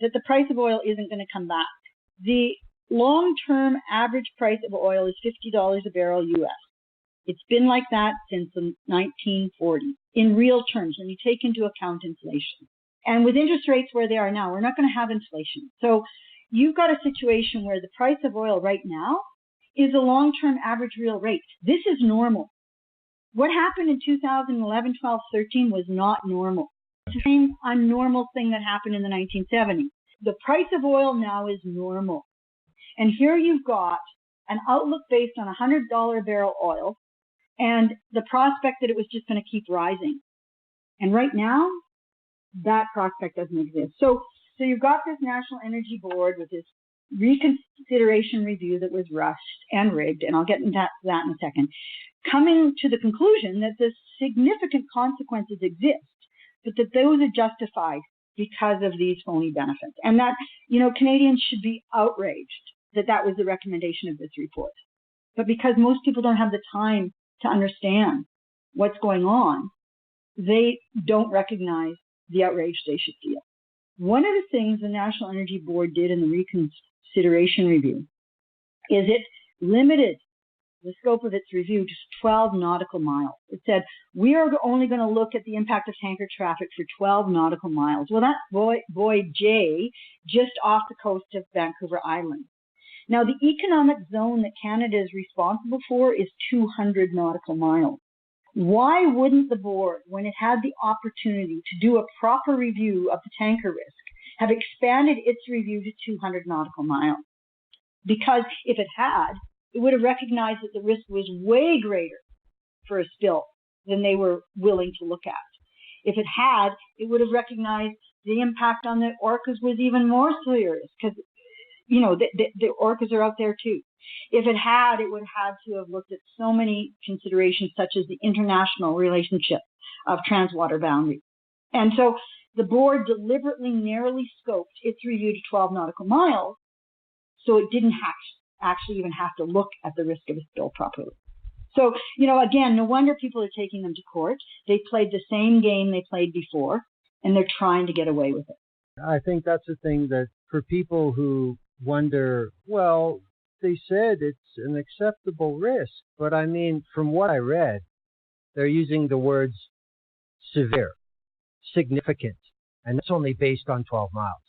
that the price of oil isn't going to come back. The long-term average price of oil is $50 a barrel U.S. It's been like that since the 1940s in real terms when you take into account inflation. And with interest rates where they are now, we're not going to have inflation. So you've got a situation where the price of oil right now is a long-term average real rate. This is normal. What happened in 2011, 12, 13 was not normal. It's the same unnormal thing that happened in the 1970s. The price of oil now is normal. And here you've got an outlook based on $100 a barrel oil and the prospect that it was just going to keep rising. And right now, that prospect doesn't exist. So you've got this National Energy Board with this reconsideration review that was rushed and rigged, and I'll get into that in a second, coming to the conclusion that the significant consequences exist, but that those are justified because of these phony benefits. And that, Canadians should be outraged that that was the recommendation of this report. But because most people don't have the time to understand what's going on, they don't recognize the outrage they should feel. One of the things the National Energy Board did in the reconsideration review is it limited the scope of its review to 12 nautical miles. It said, we are only going to look at the impact of tanker traffic for 12 nautical miles. Well, that's Boyd J, just off the coast of Vancouver Island. Now, the economic zone that Canada is responsible for is 200 nautical miles. Why wouldn't the board, when it had the opportunity to do a proper review of the tanker risk, have expanded its review to 200 nautical miles? Because if it had, it would have recognized that the risk was way greater for a spill than they were willing to look at. If it had, it would have recognized the impact on the orcas was even more serious because, the orcas are out there too. If it had, it would have had to have looked at so many considerations such as the international relationship of transwater boundaries. And so the board deliberately narrowly scoped its review to 12 nautical miles so it didn't actually even have to look at the risk of a spill properly. So, again, no wonder people are taking them to court. They played the same game they played before, and they're trying to get away with it. I think that's the thing that for people who wonder, well, they said it's an acceptable risk. But I mean, from what I read, they're using the words severe, significant, And that's only based on 12 miles.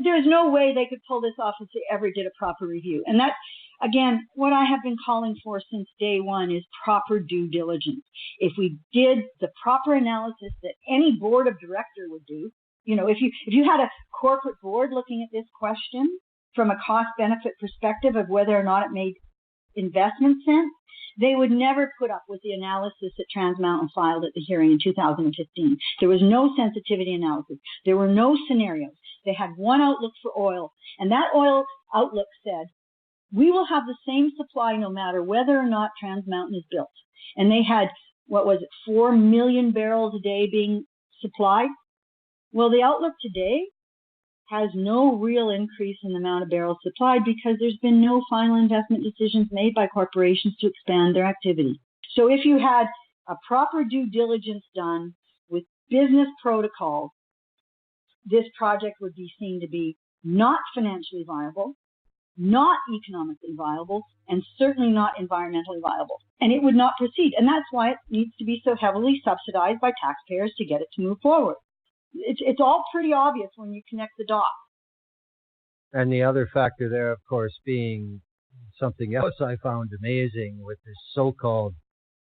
There's no way they could pull this off if they ever did a proper review. And that's, again, what I have been calling for since day one is proper due diligence. If we did the proper analysis that any board of director would do, if you had a corporate board looking at this question from a cost-benefit perspective of whether or not it made investment sense, they would never put up with the analysis that Trans Mountain filed at the hearing in 2015. There was no sensitivity analysis. There were no scenarios. They had one outlook for oil, and that oil outlook said, we will have the same supply no matter whether or not Trans Mountain is built. And they had, 4 million barrels a day being supplied? Well, the outlook today has no real increase in the amount of barrels supplied because there's been no final investment decisions made by corporations to expand their activity. So if you had a proper due diligence done with business protocols, this project would be seen to be not financially viable, not economically viable, and certainly not environmentally viable. And it would not proceed. And that's why it needs to be so heavily subsidized by taxpayers to get it to move forward. It's all pretty obvious when you connect the dots. And the other factor there, of course, being something else I found amazing with this so-called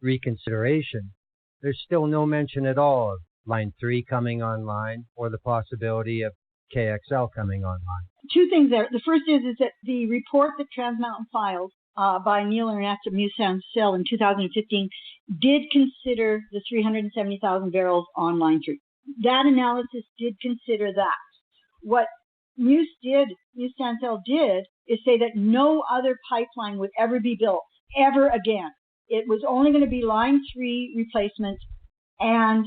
reconsideration. There's still no mention at all of Line 3 coming online or the possibility of KXL coming online. Two things there. The first is that the report that Trans Mountain filed by Neil and Annette Musansel in 2015 did consider the 370,000 barrels on Line 3. That analysis did consider that. What Musansel did is say that no other pipeline would ever be built, ever again. It was only going to be Line 3 replacement and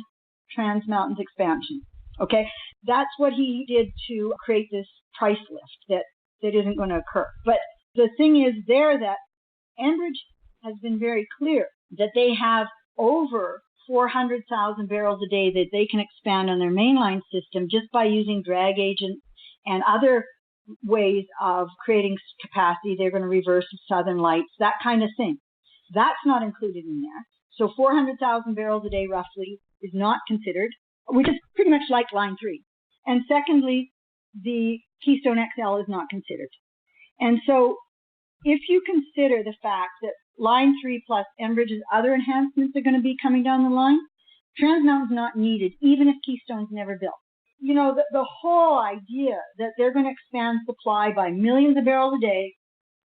Trans Mountain's expansion. Okay? That's what he did to create this price lift that isn't going to occur. But the thing is there that Enbridge has been very clear that they have over 400,000 barrels a day that they can expand on their mainline system just by using drag agents and other ways of creating capacity. They're going to reverse Southern Lights, that kind of thing. That's not included in there. So 400,000 barrels a day roughly is not considered, which is pretty much like Line 3. And secondly, the Keystone XL is not considered. And so if you consider the fact that Line 3 plus Enbridge's other enhancements are going to be coming down the line, Trans Mountain's not needed, even if Keystone's never built. The whole idea that they're going to expand supply by millions of barrels a day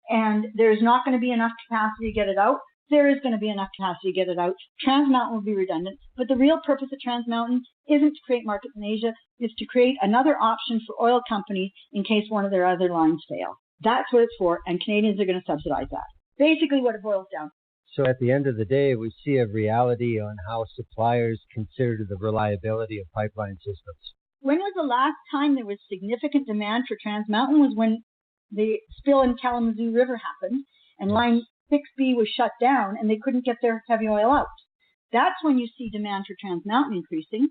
and there's not going to be enough capacity to get it out, there is going to be enough capacity to get it out. Trans Mountain will be redundant, but the real purpose of Trans Mountain isn't to create markets in Asia, it's to create another option for oil companies in case one of their other lines fail. That's what it's for, and Canadians are going to subsidize that. Basically what it boils down. So at the end of the day, we see a reality on how suppliers consider the reliability of pipeline systems. When was the last time there was significant demand for Trans Mountain? Was when the spill in Kalamazoo River happened and Line 6B was shut down and they couldn't get their heavy oil out. That's when you see demand for Trans Mountain increasing.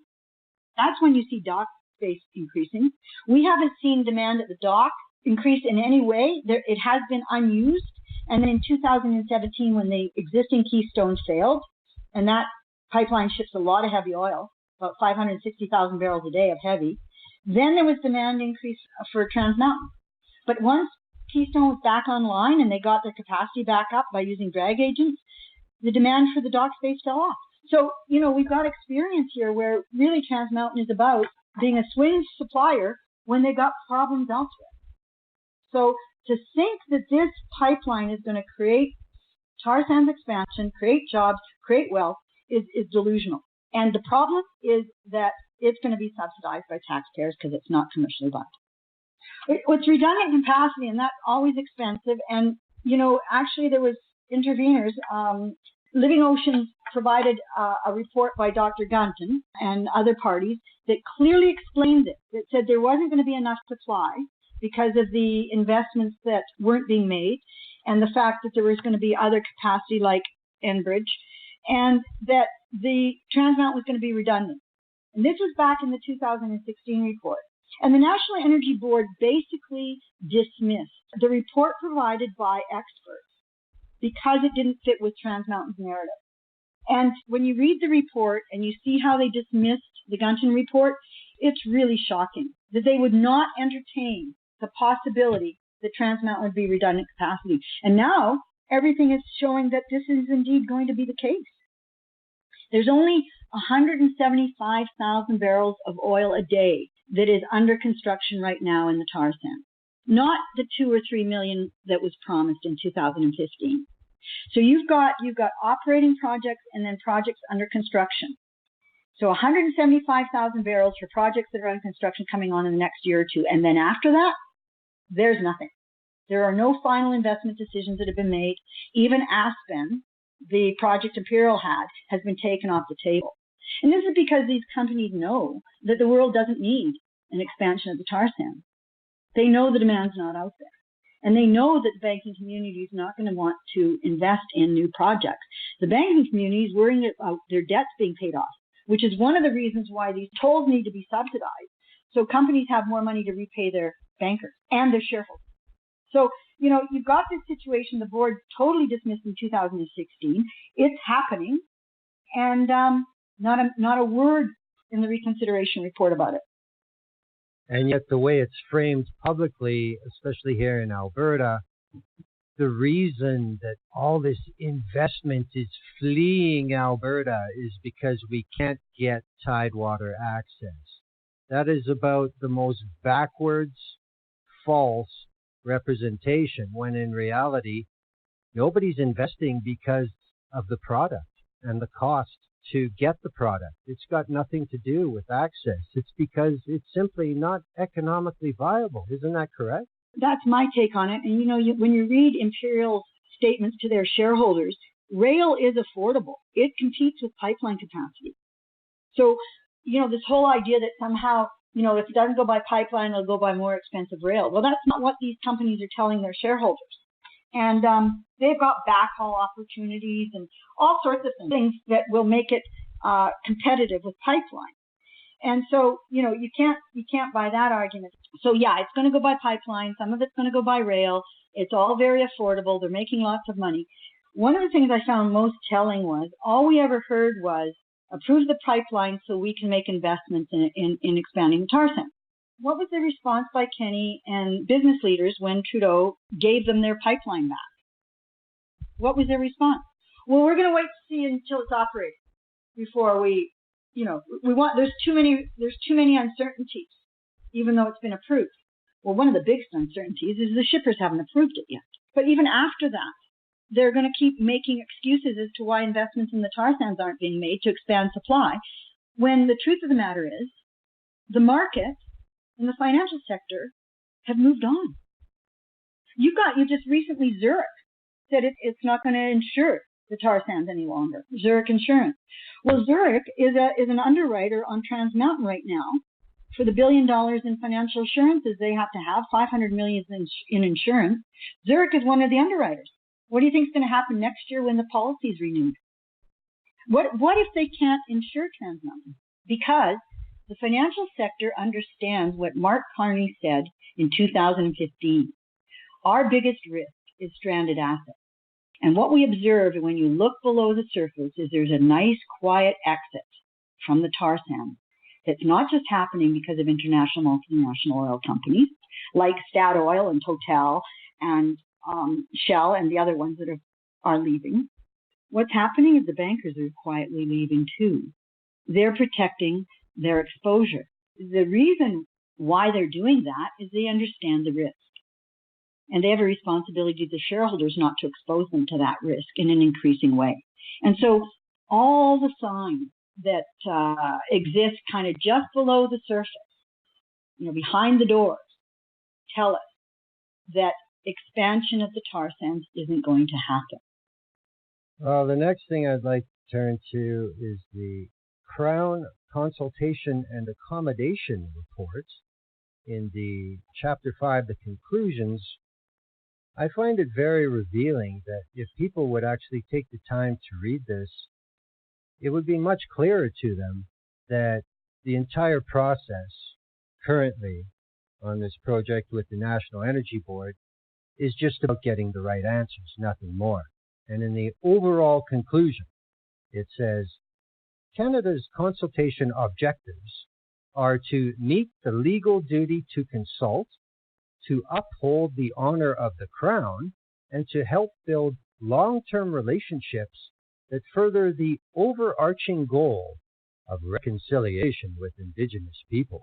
That's when you see dock space increasing. We haven't seen demand at the dock increase in any way. It has been unused. And then in 2017, when the existing Keystone failed, and that pipeline ships a lot of heavy oil, about 560,000 barrels a day of heavy, then there was demand increase for Trans Mountain. But once Keystone was back online and they got their capacity back up by using drag agents, the demand for the dock space fell off. So, we've got experience here where really Trans Mountain is about being a swing supplier when they've got problems elsewhere. So to think that this pipeline is going to create tar sands expansion, create jobs, create wealth is delusional. And the problem is that it's going to be subsidized by taxpayers because it's not commercially viable. It's redundant capacity, and that's always expensive. And, actually there was intervenors. Living Oceans provided a report by Dr. Gunton and other parties that clearly explained it. That said there wasn't going to be enough supply because of the investments that weren't being made and the fact that there was going to be other capacity like Enbridge, and that the Trans Mountain was going to be redundant. And this was back in the 2016 report. And the National Energy Board basically dismissed the report provided by experts because it didn't fit with Trans Mountain's narrative. And when you read the report and you see how they dismissed the Gunton report, it's really shocking that they would not entertain the possibility that Trans Mountain would be redundant capacity. And now everything is showing that this is indeed going to be the case. There's only 175,000 barrels of oil a day that is under construction right now in the tar sands, not the 2 or 3 million that was promised in 2015. So you've got operating projects and then projects under construction. So 175,000 barrels for projects that are under construction coming on in the next year or two. And then after that, there's nothing. There are no final investment decisions that have been made. Even Aspen, the project Imperial had, has been taken off the table. And this is because these companies know that the world doesn't need an expansion of the tar sands. They know the demand's not out there. And they know that the banking community is not going to want to invest in new projects. The banking community is worrying about their debts being paid off, which is one of the reasons why these tolls need to be subsidized. So companies have more money to repay their bankers and their shareholders. So, you've got this situation the board totally dismissed in 2016. It's happening, and not a word in the reconsideration report about it. And yet the way it's framed publicly, especially here in Alberta, the reason that all this investment is fleeing Alberta is because we can't get tidewater access. That is about the most backwards, false representation, when in reality, nobody's investing because of the product and the cost to get the product. It's got nothing to do with access. It's because it's simply not economically viable. Isn't that correct? That's my take on it. And when you read Imperial's statements to their shareholders, rail is affordable. It competes with pipeline capacity. So, this whole idea that somehow, if it doesn't go by pipeline, it'll go by more expensive rail. Well, that's not what these companies are telling their shareholders. And they've got backhaul opportunities and all sorts of things that will make it competitive with pipeline. And so, you can't buy that argument. So yeah, it's going to go by pipeline. Some of it's going to go by rail. It's all very affordable. They're making lots of money. One of the things I found most telling was all we ever heard was approve the pipeline so we can make investments in expanding the tar sands. What was the response by Kenney and business leaders when Trudeau gave them their pipeline back? What was their response? Well, we're going to wait to see until it's operating before there's too many uncertainties, even though it's been approved. Well, one of the biggest uncertainties is the shippers haven't approved it yet. But even after that, they're going to keep making excuses as to why investments in the tar sands aren't being made to expand supply, when the truth of the matter is the market and the financial sector have moved on. You just recently, Zurich said it's not going to insure the tar sands any longer. Zurich Insurance. Well, Zurich is an underwriter on Trans Mountain right now for the $1 billion in financial assurances they have to have, $500 million in insurance. Zurich is one of the underwriters. What do you think is going to happen next year when the policy is renewed? What if they can't insure Trans Mountain? Because the financial sector understands what Mark Carney said in 2015. Our biggest risk is stranded assets. And what we observe when you look below the surface is there's a nice, quiet exit from the tar sands that's not just happening because of international multinational oil companies like Statoil and Total and Shell and the other ones that are leaving. What's happening is the bankers are quietly leaving too. They're protecting their exposure. The reason why they're doing that is they understand the risk. And they have a responsibility to the shareholders not to expose them to that risk in an increasing way. And so all the signs that exist kind of just below the surface, behind the doors, tell us that expansion of the tar sands isn't going to happen. Well, the next thing I'd like to turn to is the Crown Consultation and Accommodation Report. In the Chapter 5, the conclusions, I find it very revealing that if people would actually take the time to read this, it would be much clearer to them that the entire process currently on this project with the National Energy Board is just about getting the right answers, nothing more. And in the overall conclusion, it says, Canada's consultation objectives are to meet the legal duty to consult, to uphold the honor of the Crown, and to help build long-term relationships that further the overarching goal of reconciliation with Indigenous peoples.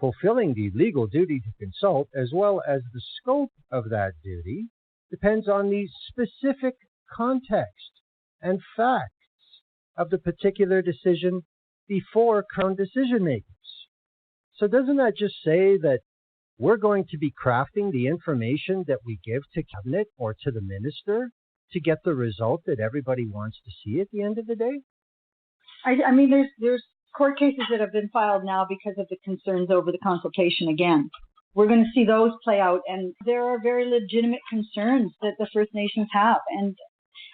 Fulfilling the legal duty to consult, as well as the scope of that duty, depends on the specific context and facts of the particular decision before Crown decision makers. So doesn't that just say that we're going to be crafting the information that we give to Cabinet or to the Minister to get the result that everybody wants to see at the end of the day? I mean, there's court cases that have been filed now because of the concerns over the consultation again. We're going to see those play out, and there are very legitimate concerns that the First Nations have. And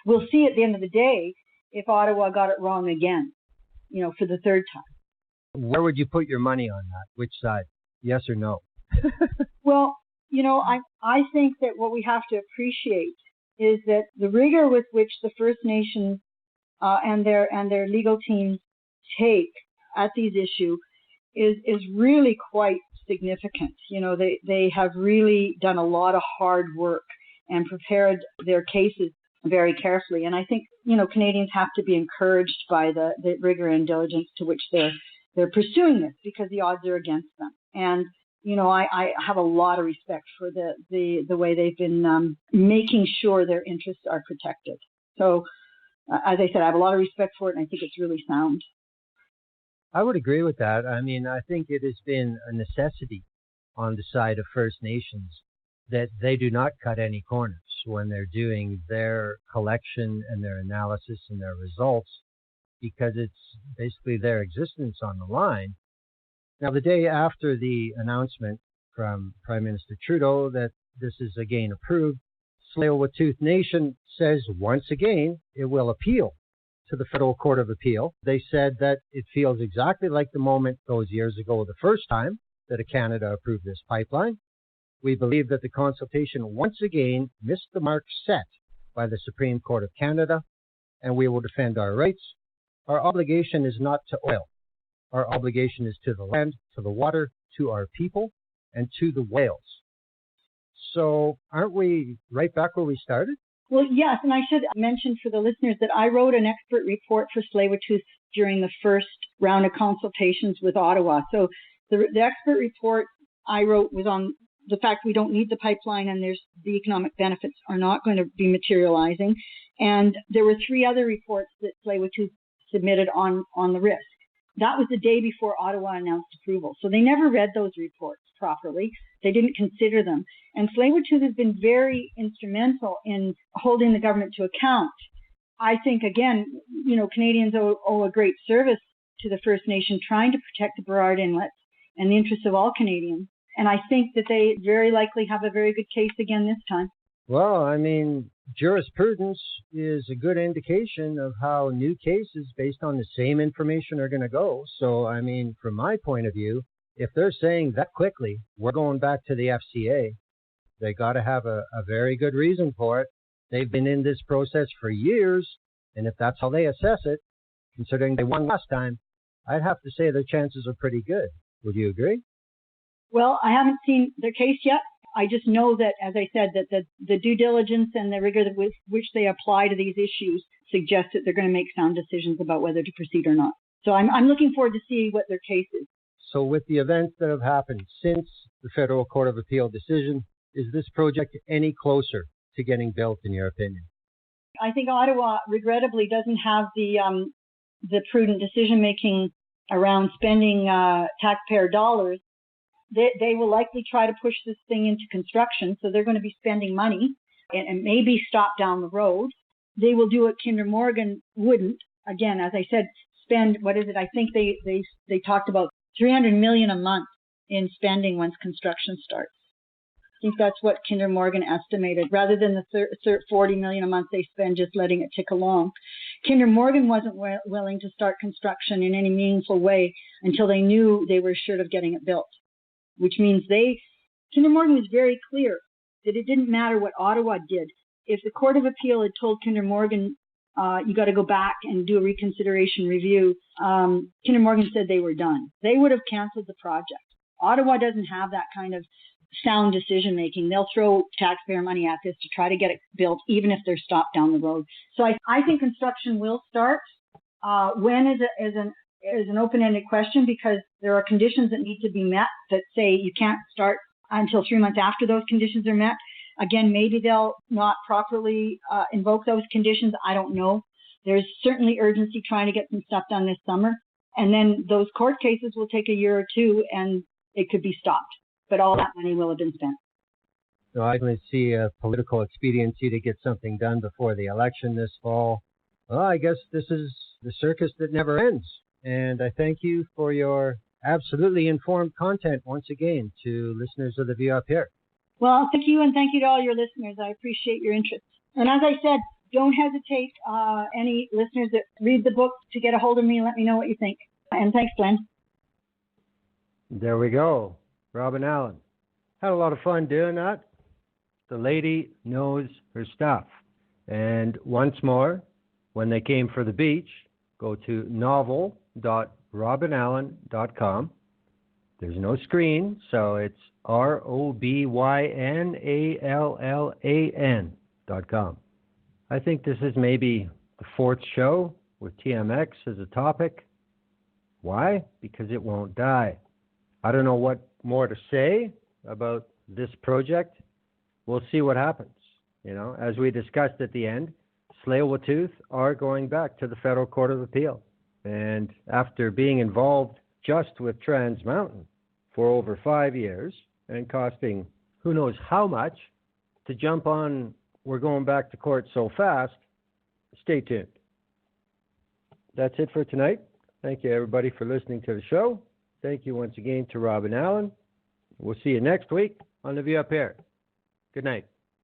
we'll see at the end of the day if Ottawa got it wrong again, for the third time. Where would you put your money on that? Which side? Yes or no? Well, I think that what we have to appreciate is that the rigor with which the First Nations and their legal teams take at these issues is really quite significant. They have really done a lot of hard work and prepared their cases very carefully. And I think, Canadians have to be encouraged by the rigor and diligence to which they're pursuing this, because the odds are against them. And, I have a lot of respect for the way they've been making sure their interests are protected. So, as I said, I have a lot of respect for it, and I think it's really sound. I would agree with that. I mean, I think it has been a necessity on the side of First Nations that they do not cut any corners when they're doing their collection and their analysis and their results, because it's basically their existence on the line. Now, the day after the announcement from Prime Minister Trudeau that this is again approved, Tsleil-Waututh Nation says once again it will appeal to the Federal Court of Appeal. They said that it feels exactly like the moment those years ago, the first time that Canada approved this pipeline. We believe that the consultation once again missed the mark set by the Supreme Court of Canada, and we will defend our rights. Our obligation is not to oil. Our obligation is to the land, to the water, to our people, and to the whales. So aren't we right back where we started? Well, yes, and I should mention for the listeners that I wrote an expert report for Tsleil-Waututh during the first round of consultations with Ottawa. So the expert report I wrote was on the fact we don't need the pipeline, and the economic benefits are not going to be materializing. And there were 3 other reports that Tsleil-Waututh submitted on the risk. That was the day before Ottawa announced approval. So they never read those reports properly. They didn't consider them. And Tsleil-Waututh has been very instrumental in holding the government to account. I think, again, Canadians owe a great service to the First Nation trying to protect the Burrard Inlet and the interests of all Canadians. And I think that they very likely have a very good case again this time. Well, I mean, jurisprudence is a good indication of how new cases based on the same information are going to go. So, I mean, from my point of view, if they're saying that quickly, we're going back to the FCA, they got to have a very good reason for it. They've been in this process for years, and if that's how they assess it, considering they won last time, I'd have to say their chances are pretty good. Would you agree? Well, I haven't seen their case yet. I just know that, as I said, that the due diligence and the rigor with which they apply to these issues suggest that they're going to make sound decisions about whether to proceed or not. So I'm looking forward to see what their case is. So with the events that have happened since the Federal Court of Appeal decision, is this project any closer to getting built, in your opinion? I think Ottawa, regrettably, doesn't have the prudent decision-making around spending taxpayer dollars. They will likely try to push this thing into construction, so they're going to be spending money and maybe stop down the road. They will do what Kinder Morgan wouldn't. Again, as I said, spend, what is it? I think they talked about $300 million a month in spending once construction starts. I think that's what Kinder Morgan estimated, rather than the $40 million a month they spend just letting it tick along. Kinder Morgan wasn't willing to start construction in any meaningful way until they knew they were assured of getting it built, which means Kinder Morgan was very clear that it didn't matter what Ottawa did. If the Court of Appeal had told Kinder Morgan you got to go back and do a reconsideration review. Kinder Morgan said they were done. They would have canceled the project. Ottawa doesn't have that kind of sound decision making. They'll throw taxpayer money at this to try to get it built, even if they're stopped down the road. So I think construction will start. When is an open-ended question, because there are conditions that need to be met that say you can't start until 3 months after those conditions are met. Again, maybe they'll not properly invoke those conditions. I don't know. There's certainly urgency trying to get some stuff done this summer. And then those court cases will take a year or two and it could be stopped. But all that money will have been spent. So I can see a political expediency to get something done before the election this fall. Well, I guess this is the circus that never ends. And I thank you for your absolutely informed content once again to listeners of The View Up Here. Well, thank you, and thank you to all your listeners. I appreciate your interest. And as I said, don't hesitate, any listeners that read the book, to get a hold of me and let me know what you think. And thanks, Glenn. There we go. Robyn Allan. Had a lot of fun doing that. The lady knows her stuff. And once more, when they came for the beach, go to novel.robynallan.com. There's no screen, so it's ROBYNALLAN.com. I think this is maybe the fourth show with TMX as a topic. Why? Because it won't die. I don't know what more to say about this project. We'll see what happens. You know, as we discussed at the end, Tsleil-Waututh are going back to the Federal Court of Appeal. And after being involved just with Trans Mountain for over 5 years and costing who knows how much, to jump on we're going back to court so fast, stay tuned. That's it for tonight. Thank you, everybody, for listening to the show. Thank you once again to Robyn Allan. We'll see you next week on The View Up Here. Good night.